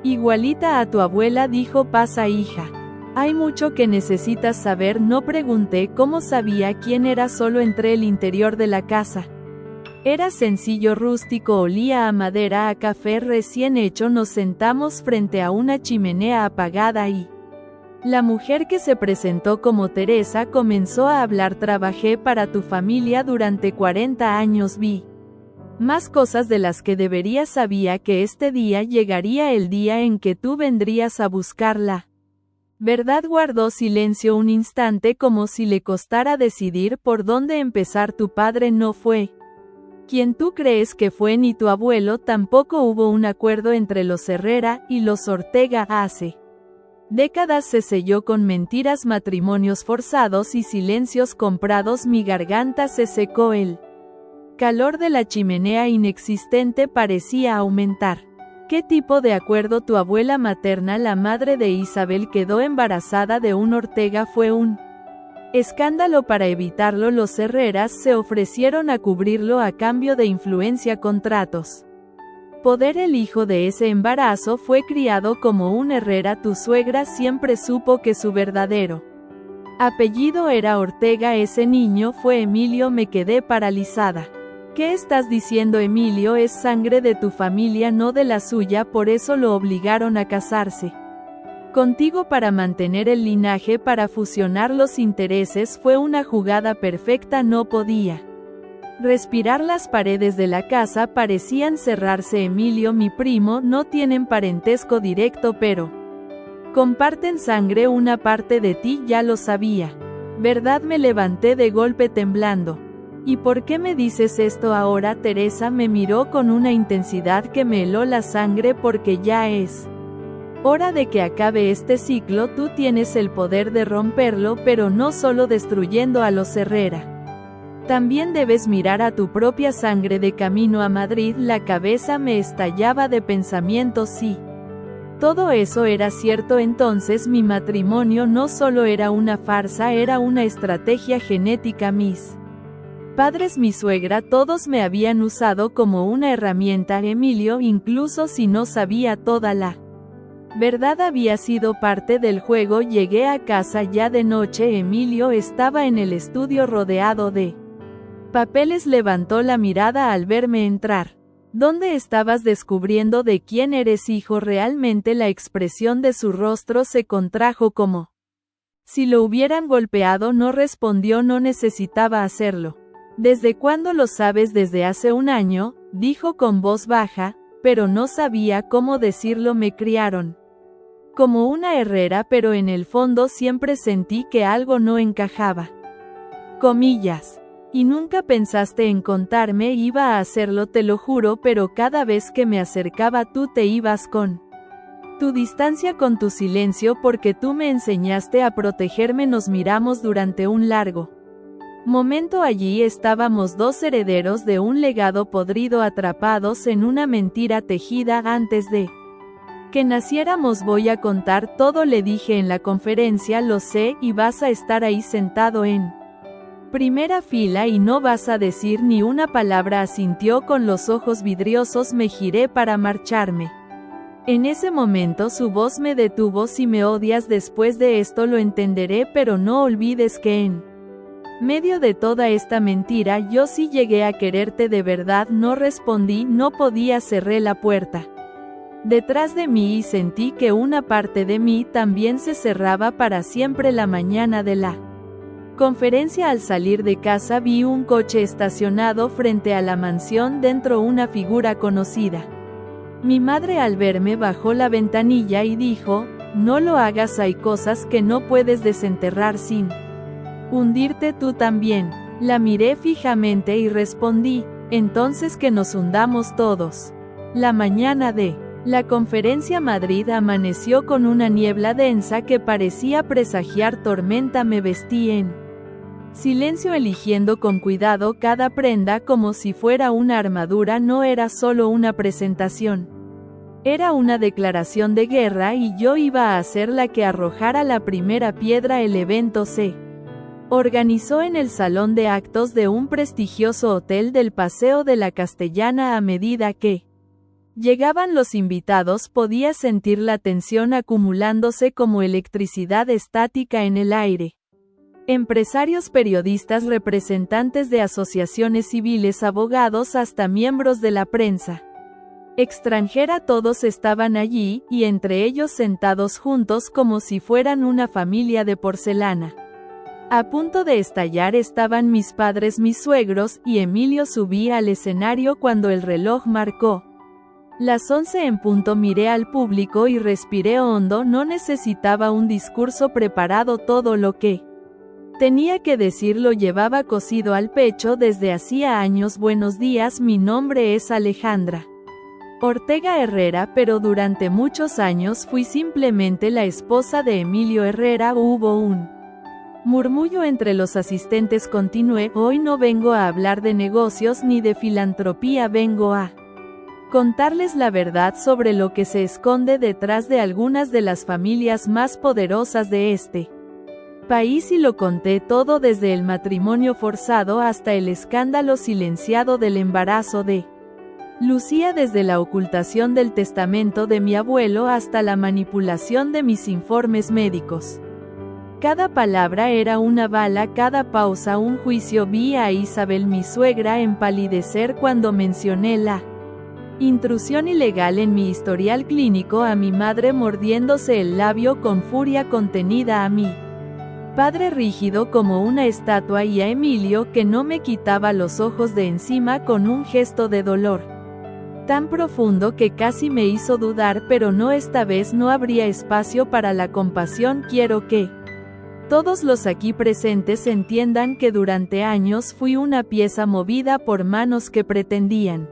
igualita a tu abuela, dijo. Pasa, hija. Hay mucho que necesitas saber. No pregunté cómo sabía quién era, solo entré. El interior de la casa era sencillo, rústico, olía a madera, a café recién hecho. Nos sentamos frente a una chimenea apagada y la mujer que se presentó como Teresa comenzó a hablar. Trabajé para tu familia durante 40 años. Vi más cosas de las que debería. Sabía que este día llegaría, el día en que tú vendrías a buscarla. ¿Verdad? Guardó silencio un instante, como si le costara decidir por dónde empezar. Tu padre no fue quien tú crees que fue, ni tu abuelo tampoco. Hubo un acuerdo entre los Herrera y los Ortega. Hace décadas se selló con mentiras, matrimonios forzados y silencios comprados. Mi garganta se secó. El calor de la chimenea inexistente parecía aumentar. ¿Qué tipo de acuerdo? Tu abuela materna, la madre de Isabel, quedó embarazada de un Ortega. Fue un escándalo. Para evitarlo, los Herreras se ofrecieron a cubrirlo a cambio de influencia, contratos, poder. El hijo de ese embarazo fue criado como un Herrera. Tu suegra siempre supo que su verdadero apellido era Ortega. Ese niño fue Emilio. Me quedé paralizada. ¿Qué estás diciendo? Emilio es sangre de tu familia, no de la suya, por eso lo obligaron a casarse contigo, para mantener el linaje, para fusionar los intereses. Fue una jugada perfecta. No podía respirar. Las paredes de la casa parecían cerrarse. Emilio, mi primo, no tienen parentesco directo, pero comparten sangre. Una parte de ti ya lo sabía. ¿Verdad? Me levanté de golpe temblando. ¿Y por qué me dices esto ahora? Teresa me miró con una intensidad que me heló la sangre porque ya es hora de que acabe este ciclo. Tú tienes el poder de romperlo, pero no solo destruyendo a los Herrera. También debes mirar a tu propia sangre. De camino a Madrid, la cabeza me estallaba de pensamientos. Sí. Todo eso era cierto. Entonces mi matrimonio no solo era una farsa, era una estrategia genética. Mis padres, mi suegra, todos me habían usado como una herramienta. Emilio, incluso si no sabía toda la verdad, había sido parte del juego. Llegué a casa ya de noche. Emilio estaba en el estudio rodeado de papeles. Levantó la mirada al verme entrar. ¿Dónde estabas? Descubriendo de quién eres hijo. Realmente la expresión de su rostro se contrajo como si lo hubieran golpeado. No respondió, no necesitaba hacerlo. ¿Desde cuándo lo sabes? Desde hace un año, dijo con voz baja, pero no sabía cómo decirlo. Me criaron como una Herrera, pero en el fondo siempre sentí que algo no encajaba. Comillas. Y nunca pensaste en contarme. Iba a hacerlo, te lo juro, pero cada vez que me acercaba tú te ibas con tu distancia, con tu silencio, porque tú me enseñaste a protegerme. Nos miramos durante un largo momento. Allí estábamos, dos herederos de un legado podrido, atrapados en una mentira tejida antes de que naciéramos. Voy a contar todo, le dije en la conferencia. Lo sé, y vas a estar ahí sentado en primera fila y no vas a decir ni una palabra. Asintió con los ojos vidriosos. Me giré para marcharme. En ese momento su voz me detuvo. Si me odias después de esto lo entenderé, pero no olvides que en medio de toda esta mentira yo sí llegué a quererte de verdad. No respondí, no podía. Cerré la puerta detrás de mí y sentí que una parte de mí también se cerraba para siempre. La mañana de la conferencia, al salir de casa, vi un coche estacionado frente a la mansión. Dentro una figura conocida. Mi madre, al verme, bajó la ventanilla y dijo: no lo hagas, hay cosas que no puedes desenterrar sin hundirte tú también. La miré fijamente y respondí: entonces que nos hundamos todos. La mañana de la conferencia, Madrid amaneció con una niebla densa que parecía presagiar tormenta. Me vestí en silencio, eligiendo con cuidado cada prenda como si fuera una armadura. No era solo una presentación. Era una declaración de guerra y yo iba a ser la que arrojara la primera piedra. El evento se organizó en el salón de actos de un prestigioso hotel del Paseo de la Castellana. A medida que llegaban los invitados podía sentir la tensión acumulándose como electricidad estática en el aire. Empresarios, periodistas, representantes de asociaciones civiles, abogados, hasta miembros de la prensa extranjera, todos estaban allí, y entre ellos sentados juntos como si fueran una familia de porcelana. A punto de estallar estaban mis padres, mis suegros, y Emilio. Subí al escenario cuando el reloj marcó las 11 en punto. Miré al público y respiré hondo. No necesitaba un discurso preparado. Todo lo que tenía que decir lo llevaba cosido al pecho desde hacía años. Buenos días, mi nombre es Alejandra Ortega Herrera, pero durante muchos años fui simplemente la esposa de Emilio Herrera. Hubo un murmullo entre los asistentes. Continué: hoy no vengo a hablar de negocios ni de filantropía, vengo a contarles la verdad sobre lo que se esconde detrás de algunas de las familias más poderosas de este país. Y lo conté todo, desde el matrimonio forzado hasta el escándalo silenciado del embarazo de Lucía, desde la ocultación del testamento de mi abuelo hasta la manipulación de mis informes médicos. Cada palabra era una bala, cada pausa un juicio. Vi a Isabel, mi suegra, empalidecer cuando mencioné la intrusión ilegal en mi historial clínico, a mi madre mordiéndose el labio con furia contenida, a mi padre rígido como una estatua, y a Emilio, que no me quitaba los ojos de encima con un gesto de dolor tan profundo que casi me hizo dudar. Pero no, esta vez no habría espacio para la compasión. Quiero que todos los aquí presentes entiendan que durante años fui una pieza movida por manos que pretendían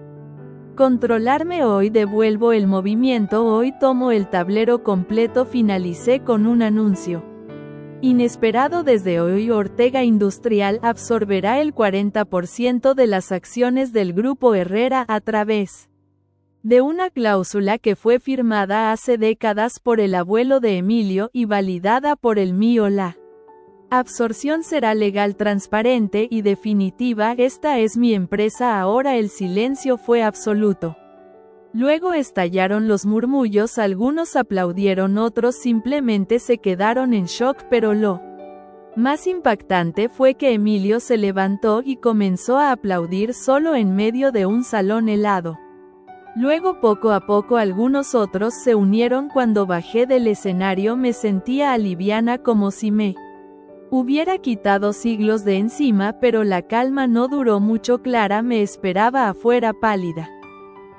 controlarme. Hoy devuelvo el movimiento, hoy tomo el tablero completo. Finalicé con un anuncio inesperado. Desde hoy Ortega Industrial absorberá el 40% de las acciones del Grupo Herrera a través de una cláusula que fue firmada hace décadas por el abuelo de Emilio y validada por el mío. La absorción será legal, transparente y definitiva. Esta es mi empresa ahora. El silencio fue absoluto. Luego estallaron los murmullos, algunos aplaudieron, otros simplemente se quedaron en shock, pero lo más impactante fue que Emilio se levantó y comenzó a aplaudir solo en medio de un salón helado. Luego poco a poco algunos otros se unieron. Cuando bajé del escenario me sentía aliviana, como si me hubiera quitado siglos de encima, pero la calma no duró mucho. Clara me esperaba afuera, pálida,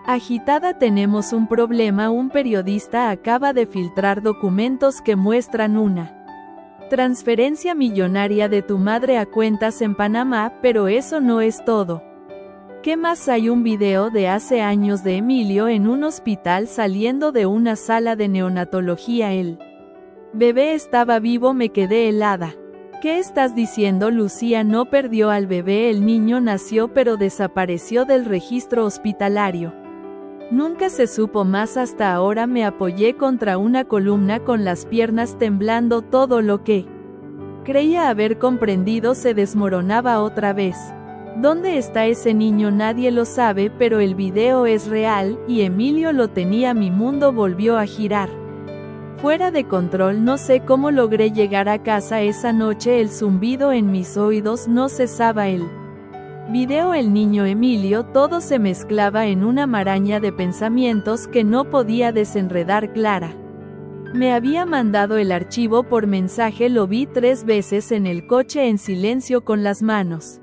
agitada. Tenemos un problema, un periodista acaba de filtrar documentos que muestran una transferencia millonaria de tu madre a cuentas en Panamá, pero eso no es todo. ¿Qué más hay? Un video de hace años de Emilio en un hospital saliendo de una sala de neonatología. El bebé estaba vivo. Me quedé helada. ¿Qué estás diciendo? Lucía no perdió al bebé, el niño nació pero desapareció del registro hospitalario. Nunca se supo más hasta ahora. Me apoyé contra una columna con las piernas temblando. Todo lo que creía haber comprendido se desmoronaba otra vez. ¿Dónde está ese niño? Nadie lo sabe, pero el video es real, y Emilio lo tenía. Mi mundo volvió a girar fuera de control. No sé cómo logré llegar a casa esa noche. El zumbido en mis oídos no cesaba. El video, el niño, Emilio, todo se mezclaba en una maraña de pensamientos que no podía desenredar. Clara me había mandado el archivo por mensaje. Lo vi 3 veces en el coche en silencio, con las manos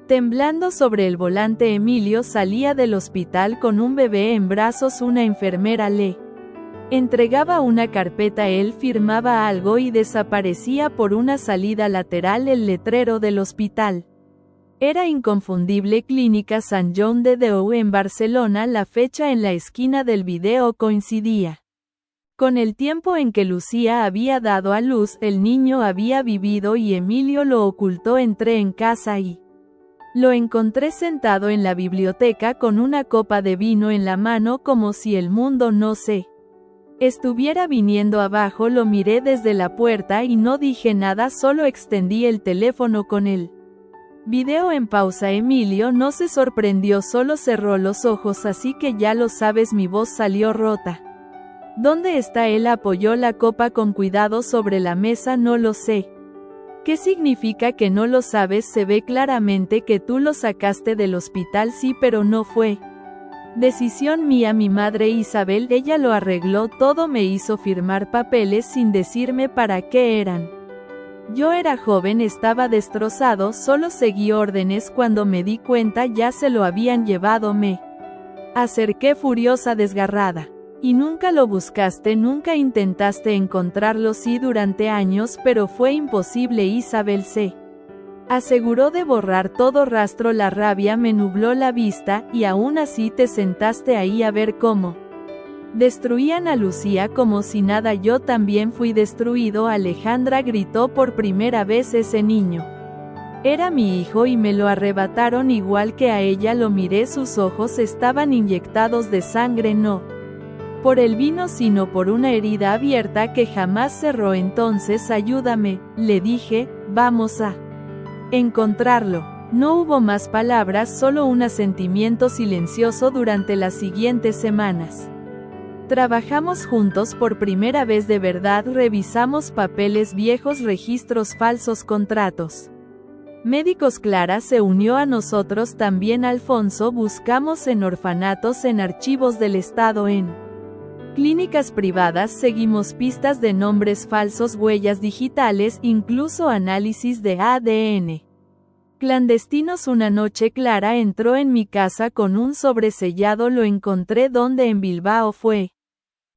temblando sobre el volante. Emilio salía del hospital con un bebé en brazos. Una enfermera le entregaba una carpeta, él firmaba algo y desaparecía por una salida lateral. El letrero del hospital era inconfundible: Clínica Sant Joan de Déu en Barcelona. La fecha en la esquina del video coincidía con el tiempo en que Lucía había dado a luz. El niño había vivido y Emilio lo ocultó. Entré en casa y lo encontré sentado en la biblioteca con una copa de vino en la mano, como si el mundo no se estuviera viniendo abajo. Lo miré desde la puerta y no dije nada, solo extendí el teléfono con el video en pausa. Emilio no se sorprendió, solo cerró los ojos. Así que ya lo sabes. Mi voz salió rota. ¿Dónde está él? Apoyó la copa con cuidado sobre la mesa. No lo sé. ¿Qué significa que no lo sabes? Se ve claramente que tú lo sacaste del hospital. Sí, pero no fue decisión mía. Mi madre Isabel, ella lo arregló todo. Me hizo firmar papeles sin decirme para qué eran. Yo era joven, estaba destrozado, solo seguí órdenes. Cuando me di cuenta ya se lo habían llevado. Me acerqué furiosa, desgarrada. Y nunca lo buscaste, nunca intentaste encontrarlo. Sí, durante años, pero fue imposible. Isabel se aseguró de borrar todo rastro. La rabia me nubló la vista, y aún así te sentaste ahí a ver cómo destruían a Lucía como si nada. Yo también fui destruido. Alejandra gritó por primera vez. Ese niño era mi hijo y me lo arrebataron igual que a ella. Lo miré, sus ojos estaban inyectados de sangre, no por el vino sino por una herida abierta que jamás cerró. Entonces ayúdame, le dije, vamos a encontrarlo. No hubo más palabras, solo un asentimiento silencioso. Durante las siguientes semanas trabajamos juntos por primera vez de verdad. Revisamos papeles viejos, registros falsos, contratos médicos. Clara se unió a nosotros también. Alfonso, buscamos en orfanatos, en archivos del Estado, en clínicas privadas. Seguimos pistas de nombres falsos, huellas digitales, incluso análisis de ADN clandestinos. Una noche Clara entró en mi casa con un sobresellado. Lo encontré. ¿Dónde? En Bilbao. Fue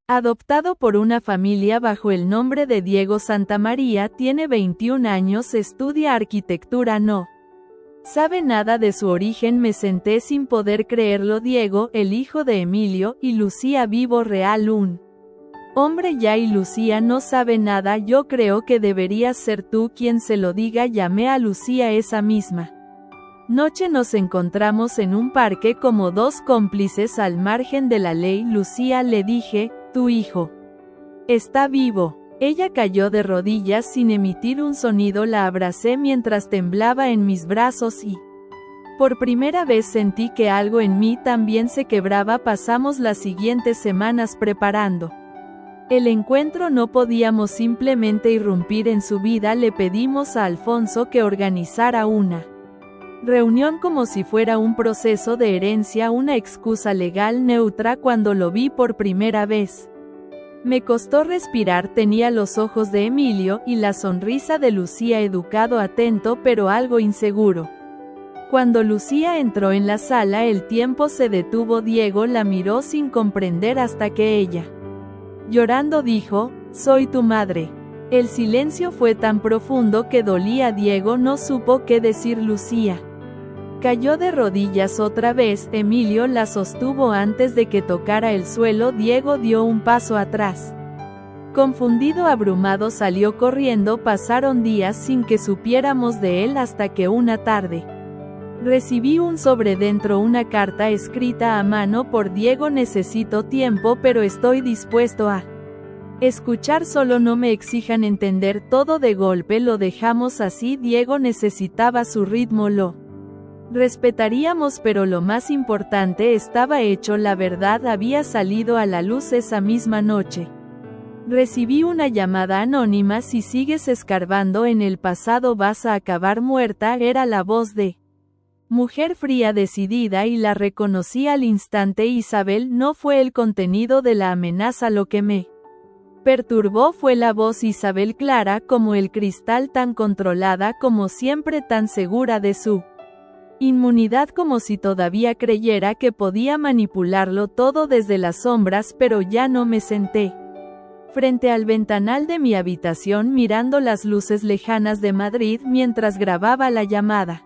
Adoptado por una familia bajo el nombre de Diego Santamaría, tiene 21 años, estudia arquitectura, no sabe nada de su origen. Me senté sin poder creerlo. Diego, el hijo de Emilio y Lucía vivo real, un hombre ya, y Lucía no sabe nada. Yo creo que deberías ser tú quien se lo diga. Llamé a Lucía esa misma noche. Nos encontramos en un parque como dos cómplices al margen de la ley. Lucía, le dije, tu hijo está vivo. Ella cayó de rodillas sin emitir un sonido. La abracé mientras temblaba en mis brazos y por primera vez sentí que algo en mí también se quebraba. Pasamos las siguientes semanas preparando el encuentro. No podíamos simplemente irrumpir en su vida. Le pedimos a Alfonso que organizara una reunión como si fuera un proceso de herencia, una excusa legal neutra. Cuando lo vi por primera vez, me costó respirar. Tenía los ojos de Emilio y la sonrisa de Lucía, educado, atento, pero algo inseguro. Cuando Lucía entró en la sala, el tiempo se detuvo. Diego la miró sin comprender hasta que ella, llorando, dijo, soy tu madre. El silencio fue tan profundo que dolía. Diego no supo qué decir. Lucía cayó de rodillas otra vez. Emilio la sostuvo antes de que tocara el suelo. Diego dio un paso atrás. Confundido, abrumado, salió corriendo. Pasaron días sin que supiéramos de él hasta que una tarde recibí un sobre, dentro una carta escrita a mano por Diego. Necesito tiempo, pero estoy dispuesto a escuchar. Solo no me exijan entender todo de golpe. Lo dejamos así. Diego necesitaba su ritmo. Lo respetaríamos, pero lo más importante estaba hecho. La verdad había salido a la luz esa misma noche. Recibí una llamada anónima. Si sigues escarbando en el pasado vas a acabar muerta. Era la voz de mujer fría, decidida, y la reconocí al instante. Isabel. No fue el contenido de la amenaza lo que me perturbó, fue la voz. Isabel, clara como el cristal, tan controlada como siempre, tan segura de su inmunidad, como si todavía creyera que podía manipularlo todo desde las sombras. Pero ya no. Me senté frente al ventanal de mi habitación mirando las luces lejanas de Madrid mientras grababa la llamada.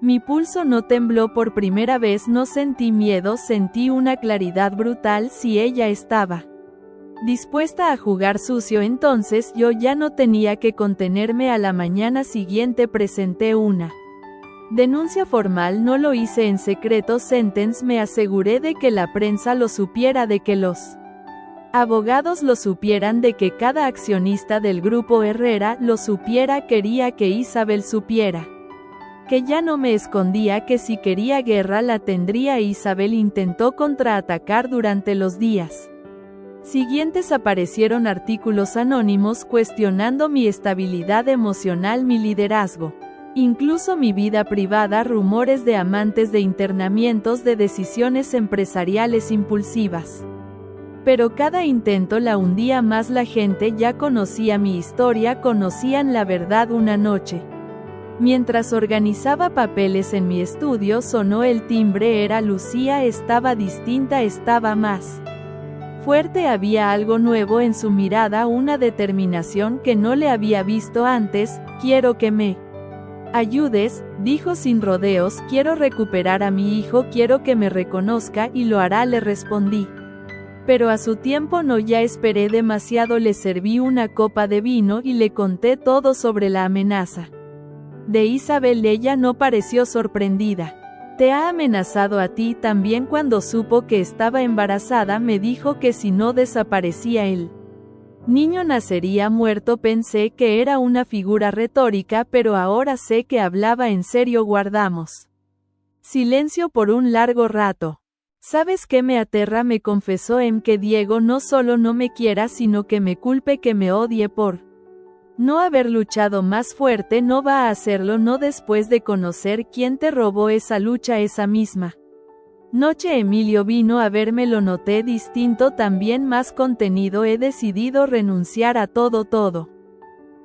Mi pulso no tembló por primera vez. No sentí miedo, sentí una claridad brutal. Si ella estaba dispuesta a jugar sucio, entonces yo ya no tenía que contenerme. A la mañana siguiente presenté una denuncia formal. No lo hice en secreto. Sentence. Me aseguré de que la prensa lo supiera, de que los abogados lo supieran, de que cada accionista del grupo Herrera lo supiera. Quería que Isabel supiera que ya no me escondía, que si quería guerra la tendría. Isabel intentó contraatacar. Durante los días siguientes aparecieron artículos anónimos cuestionando mi estabilidad emocional, mi liderazgo, incluso mi vida privada. Rumores de amantes, de internamientos, de decisiones empresariales impulsivas. Pero cada intento la hundía más. La gente ya conocía mi historia, conocían la verdad. Una noche, mientras organizaba papeles en mi estudio, sonó el timbre. Era Lucía. Estaba distinta, estaba más fuerte. Había algo nuevo en su mirada, una determinación que no le había visto antes. Quiero que me ayudes, dijo sin rodeos. Quiero recuperar a mi hijo, quiero que me reconozca, y lo hará, le respondí. Pero a su tiempo. No. Ya esperé demasiado. Le serví una copa de vino y le conté todo sobre la amenaza de Isabel. Ella no pareció sorprendida. Te ha amenazado a ti también. Cuando supo que estaba embarazada me dijo que si no desaparecía el niño nacería muerto. Pensé que era una figura retórica, pero ahora sé que hablaba en serio. Guardamos silencio por un largo rato. ¿Sabes qué me aterra?, me confesó que Diego no solo no me quiera, sino que me culpe, que me odie por no haber luchado más fuerte. No va a hacerlo, no después de conocer quién te robó esa lucha. Esa misma noche Emilio vino a verme. Lo noté distinto, también más contenido. He decidido renunciar a todo.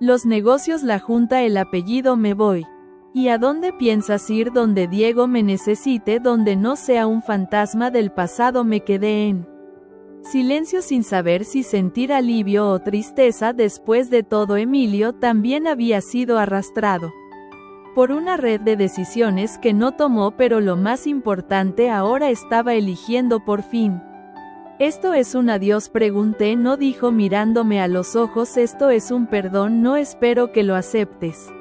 Los negocios, la junta, el apellido. Me voy. ¿Y a dónde piensas ir? Donde Diego me necesite, donde no sea un fantasma del pasado. Me quedé en Silencio sin saber si sentir alivio o tristeza. Después de todo, Emilio también había sido arrastrado por una red de decisiones que no tomó, pero lo más importante, ahora estaba eligiendo por fin. ¿Esto es un adiós?, pregunté. No, dijo mirándome a los ojos. Esto es un perdón. No espero que lo aceptes.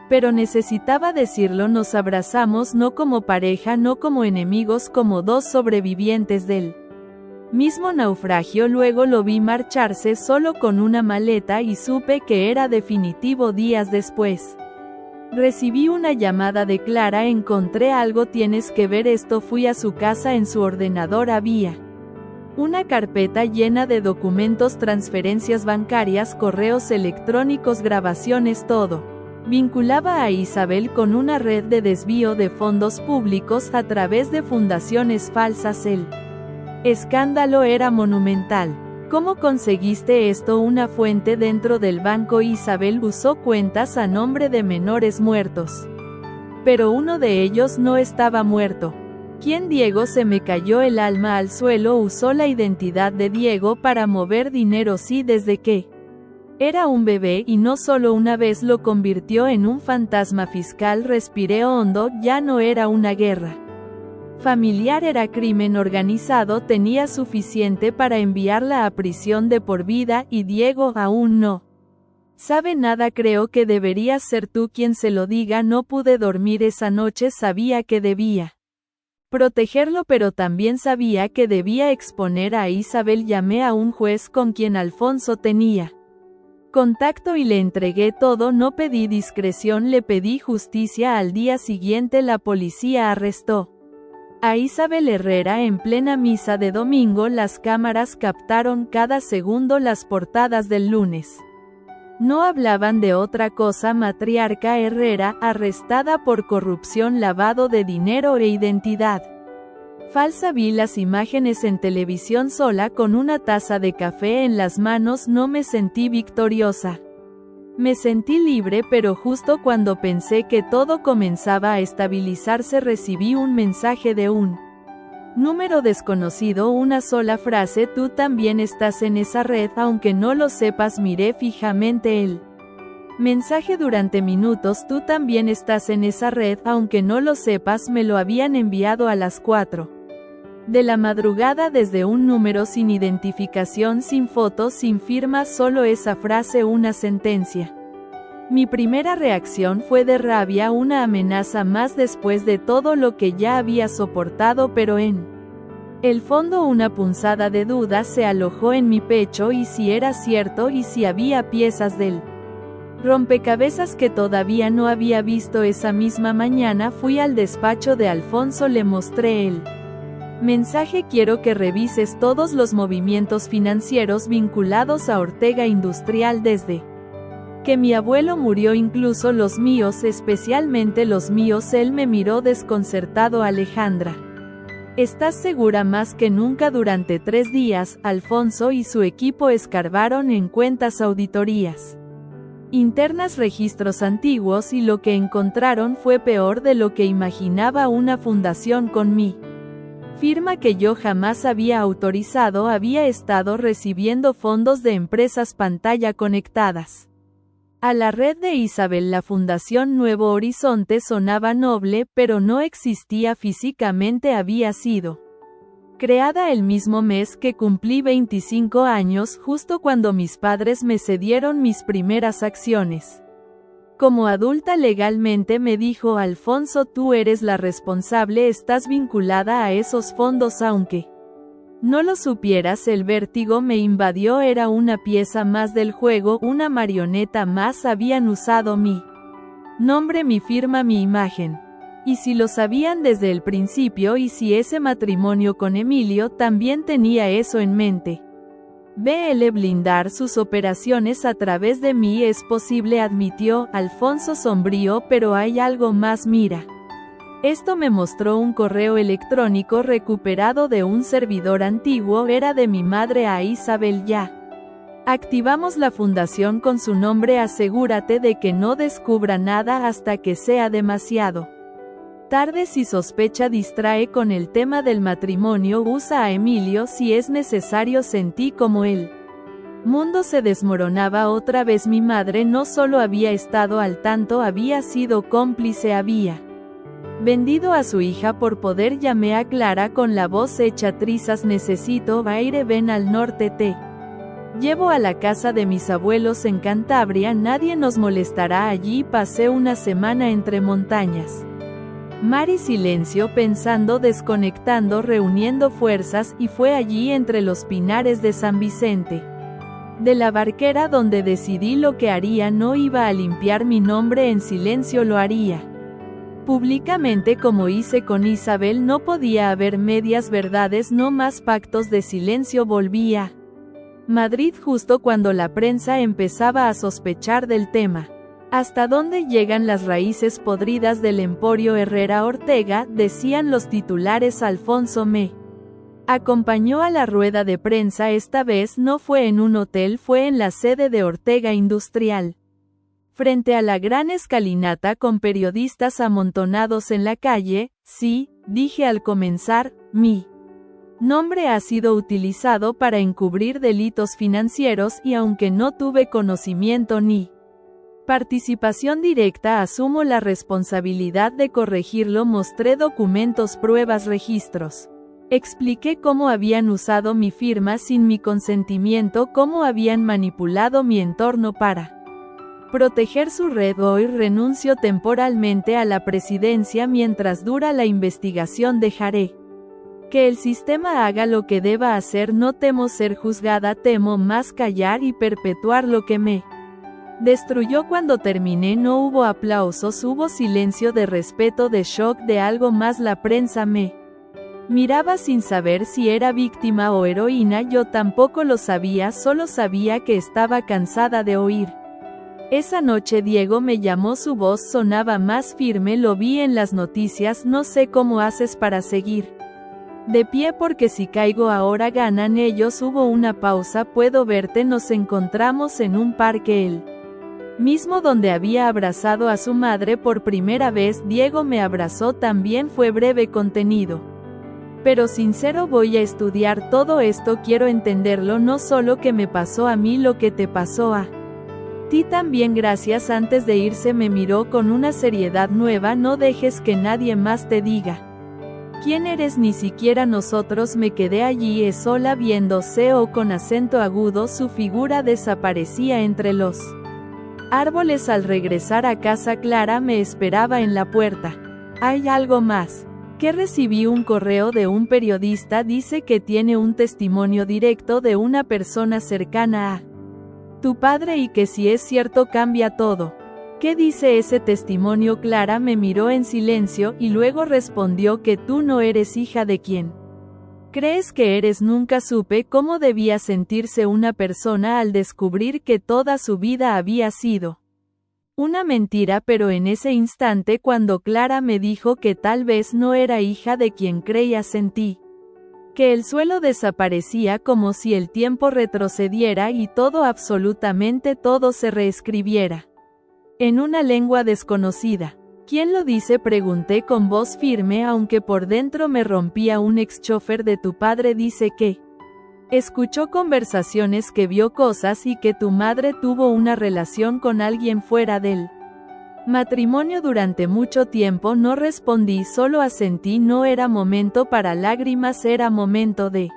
Pero necesitaba decirlo. Nos abrazamos, no como pareja, no como enemigos, como dos sobrevivientes del mismo naufragio. Luego lo vi marcharse solo con una maleta y supe que era definitivo. Días después recibí una llamada de Clara. Encontré algo, tienes que ver esto. Fui a su casa. En su ordenador había una carpeta llena de documentos, transferencias bancarias, correos electrónicos, grabaciones, todo vinculaba a Isabel con una red de desvío de fondos públicos a través de fundaciones falsas. El escándalo era monumental. ¿Cómo conseguiste esto? Una fuente dentro del banco. Isabel usó cuentas a nombre de menores muertos. Pero uno de ellos no estaba muerto. ¿Quién? Diego. Se me cayó el alma al suelo. Usó la identidad de Diego para mover dinero. Sí, desde que era un bebé, y no solo una vez, lo convirtió en un fantasma fiscal. Respiré hondo. Ya no era una guerra familiar, era crimen organizado. Tenía suficiente para enviarla a prisión de por vida, y Diego aún no sabe nada. Creo que deberías ser tú quien se lo diga. No pude dormir esa noche. Sabía que debía protegerlo, pero también sabía que debía exponer a Isabel. Llamé a un juez con quien Alfonso tenía contacto y le entregué todo. No pedí discreción, le pedí justicia. Al día siguiente la policía arrestó a Isabel Herrera en plena misa de domingo. Las cámaras captaron cada segundo. Las portadas del lunes no hablaban de otra cosa. Matriarca Herrera, arrestada por corrupción, lavado de dinero e identidad falsa. Vi las imágenes en televisión sola con una taza de café en las manos. No me sentí victoriosa. Me sentí libre, pero justo cuando pensé que todo comenzaba a estabilizarse, recibí un mensaje de un número desconocido. Una sola frase: tú también estás en esa red, aunque no lo sepas. Miré fijamente el mensaje durante minutos. Tú también estás en esa red, aunque no lo sepas. Me lo habían enviado a las 4 de la madrugada desde un número sin identificación, sin fotos, sin firma, solo esa frase, una sentencia. Mi primera reacción fue de rabia, una amenaza más después de todo lo que ya había soportado, pero en el fondo una punzada de duda se alojó en mi pecho. ¿Y si era cierto? ¿Y si había piezas del rompecabezas que todavía no había visto? Esa misma mañana fui al despacho de Alfonso, le mostré el mensaje. Quiero que revises todos los movimientos financieros vinculados a Ortega Industrial desde que mi abuelo murió, incluso los míos, especialmente los míos. Él me miró desconcertado. Alejandra, ¿estás segura? Más que nunca. Durante 3 días, Alfonso y su equipo escarbaron en cuentas, auditorías internas, registros antiguos, y lo que encontraron fue peor de lo que imaginaba. Una fundación con mi firma que yo jamás había autorizado había estado recibiendo fondos de empresas pantalla conectadas a la red de Isabel. La Fundación Nuevo Horizonte sonaba noble, pero no existía físicamente. Había sido creada el mismo mes que cumplí 25 años, justo cuando mis padres me cedieron mis primeras acciones como adulta legalmente. Me dijo Alfonso: tú eres la responsable, estás vinculada a esos fondos aunque no lo supieras. El vértigo me invadió. Era una pieza más del juego, una marioneta más. Habían usado mi nombre, mi firma, mi imagen. ¿Y si lo sabían desde el principio? ¿Y si ese matrimonio con Emilio también tenía eso en mente? BL blindar sus operaciones a través de mí es posible, admitió Alfonso sombrío, pero hay algo más. Mira. Esto me mostró un correo electrónico recuperado de un servidor antiguo. Era de mi madre a Isabel. Ya activamos la fundación con su nombre. Asegúrate de que no descubra nada hasta que sea demasiado Tarde si sospecha distrae con el tema del matrimonio usa a Emilio si es necesario sentí como el mundo se desmoronaba otra vez mi madre no solo había estado al tanto había sido cómplice había vendido a su hija por poder llamé a Clara con la voz hecha trizas necesito aire ven al norte te llevo a la casa de mis abuelos en Cantabria nadie nos molestará allí pasé una semana entre montañas. Mar y silencio pensando desconectando reuniendo fuerzas y fue allí entre los pinares de San Vicente de la Barquera donde decidí lo que haría no iba a limpiar mi nombre en silencio lo haría. Públicamente como hice con Isabel no podía haber medias verdades no más pactos de silencio volvía. Madrid justo cuando la prensa empezaba a sospechar del tema. ¿Hasta dónde llegan las raíces podridas del Emporio Herrera Ortega? Decían los titulares. Alfonso me acompañó a la rueda de prensa esta vez no fue en un hotel fue en la sede de Ortega Industrial. Frente a la gran escalinata con periodistas amontonados en la calle, sí, dije al comenzar, mi nombre ha sido utilizado para encubrir delitos financieros y aunque no tuve conocimiento ni participación directa asumo la responsabilidad de corregirlo mostré documentos pruebas registros. Expliqué cómo habían usado mi firma sin mi consentimiento cómo habían manipulado mi entorno para proteger su red hoy renuncio temporalmente a la presidencia mientras dura la investigación dejaré que el sistema haga lo que deba hacer no temo ser juzgada temo más callar y perpetuar lo que me destruyó cuando terminé no hubo aplausos hubo silencio de respeto de shock de algo más la prensa me miraba sin saber si era víctima o heroína yo tampoco lo sabía solo sabía que estaba cansada de oír. Esa noche Diego me llamó su voz sonaba más firme lo vi en las noticias no sé cómo haces para seguir de pie porque si caigo ahora ganan ellos hubo una pausa puedo verte nos encontramos en un parque él mismo donde había abrazado a su madre por primera vez Diego me abrazó también fue breve contenido. Pero sincero voy a estudiar todo esto quiero entenderlo no solo que me pasó a mí lo que te pasó a ti también gracias antes de irse me miró con una seriedad nueva no dejes que nadie más te diga quién eres ni siquiera nosotros me quedé allí sola viéndose o con acento agudo su figura desaparecía entre los árboles al regresar a casa Clara me esperaba en la puerta. ¿Hay algo más? Que recibí un correo de un periodista dice que tiene un testimonio directo de una persona cercana a tu padre y que si es cierto cambia todo. ¿Qué dice ese testimonio? Clara me miró en silencio y luego respondió que tú no eres hija de quien crees que eres nunca supe cómo debía sentirse una persona al descubrir que toda su vida había sido una mentira pero en ese instante cuando Clara me dijo que tal vez no era hija de quien creía sentí que el suelo desaparecía como si el tiempo retrocediera y todo absolutamente todo se reescribiera en una lengua desconocida. ¿Quién lo dice? Pregunté con voz firme aunque por dentro me rompía un ex-chofer de tu padre dice que escuchó conversaciones que vio cosas y que tu madre tuvo una relación con alguien fuera del matrimonio durante mucho tiempo no respondí solo asentí no era momento para lágrimas era momento de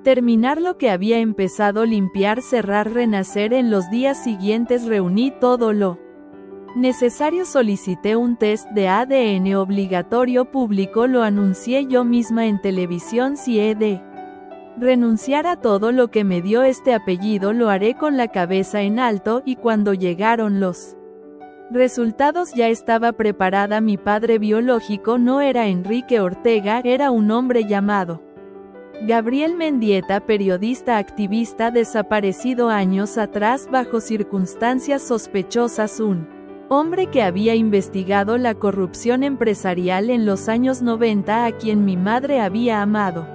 terminar lo que había empezado limpiar cerrar renacer en los días siguientes reuní todo lo necesario solicité un test de ADN obligatorio público lo anuncié yo misma en televisión si he de renunciar a todo lo que me dio este apellido lo haré con la cabeza en alto y cuando llegaron los resultados ya estaba preparada mi padre biológico no era Enrique Ortega era un hombre llamado Gabriel Mendieta periodista activista desaparecido años atrás bajo circunstancias sospechosas un hombre que había investigado la corrupción empresarial en los años 90 a quien mi madre había amado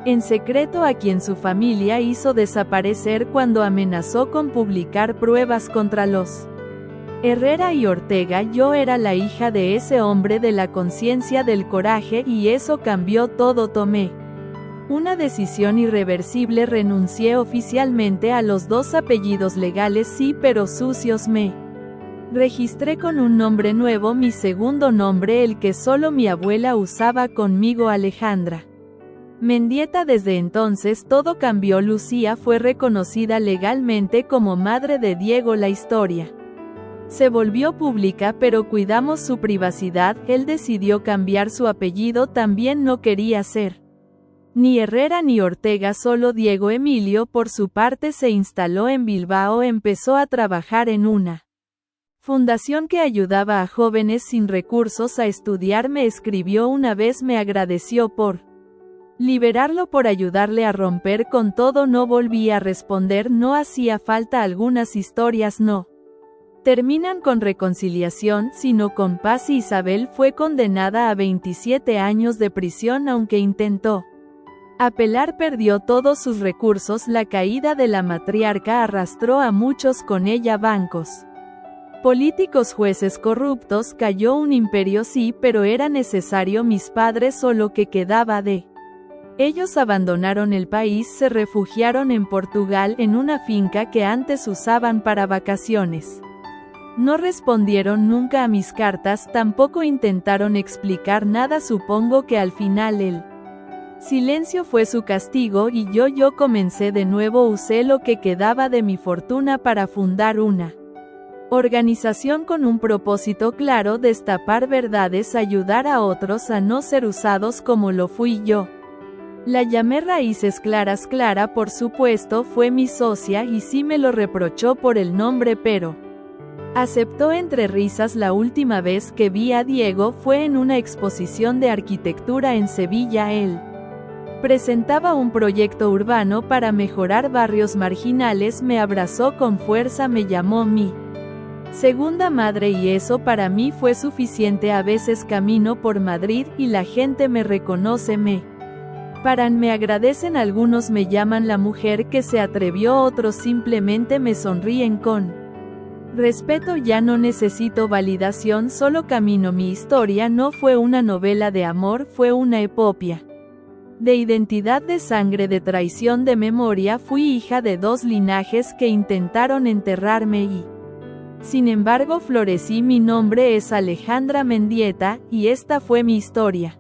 en secreto a quien su familia hizo desaparecer cuando amenazó con publicar pruebas contra los Herrera y Ortega. Yo era la hija de ese hombre de la conciencia del coraje y eso cambió todo. Tomé una decisión irreversible, renuncié oficialmente a los 2 apellidos legales, sí, pero sucios. Me registré con un nombre nuevo, mi segundo nombre, el que solo mi abuela usaba conmigo, Alejandra Mendieta. Desde entonces todo cambió. Lucía fue reconocida legalmente como madre de Diego. La historia se volvió pública, pero cuidamos su privacidad. Él decidió cambiar su apellido, también no quería ser ni Herrera ni Ortega, solo Diego. Emilio, por su parte, se instaló en Bilbao, empezó a trabajar en una fundación que ayudaba a jóvenes sin recursos a estudiar. Me escribió una vez, me agradeció por liberarlo, por ayudarle a romper con todo. No volví a responder, no hacía falta. Algunas historias no terminan con reconciliación, sino con paz. Isabel fue condenada a 27 años de prisión, aunque intentó apelar, perdió todos sus recursos. La caída de la matriarca arrastró a muchos con ella, bancos, políticos, jueces corruptos. Cayó un imperio, sí, pero era necesario. Mis padres, o lo que quedaba de ellos, abandonaron el país, se refugiaron en Portugal, en una finca que antes usaban para vacaciones. No respondieron nunca a mis cartas, tampoco intentaron explicar nada. Supongo que al final el silencio fue su castigo y yo comencé de nuevo. Usé lo que quedaba de mi fortuna para fundar una organización con un propósito claro: destapar verdades, ayudar a otros a no ser usados como lo fui yo. La llamé Raíces Claras. Clara, por supuesto, fue mi socia y sí me lo reprochó por el nombre, pero aceptó entre risas. La última vez que vi a Diego fue en una exposición de arquitectura en Sevilla. Él presentaba un proyecto urbano para mejorar barrios marginales. Me abrazó con fuerza, me llamó mi segunda madre y eso para mí fue suficiente. A veces camino por Madrid y la gente me reconoce, me paran, me agradecen. Algunos me llaman la mujer que se atrevió, otros simplemente me sonríen con respeto. Ya no necesito validación, solo camino. Mi historia no fue una novela de amor, fue una epopea de identidad, de sangre, de traición, de memoria. Fui hija de 2 linajes que intentaron enterrarme y sin embargo florecí. Mi nombre es Alejandra Mendieta, y esta fue mi historia.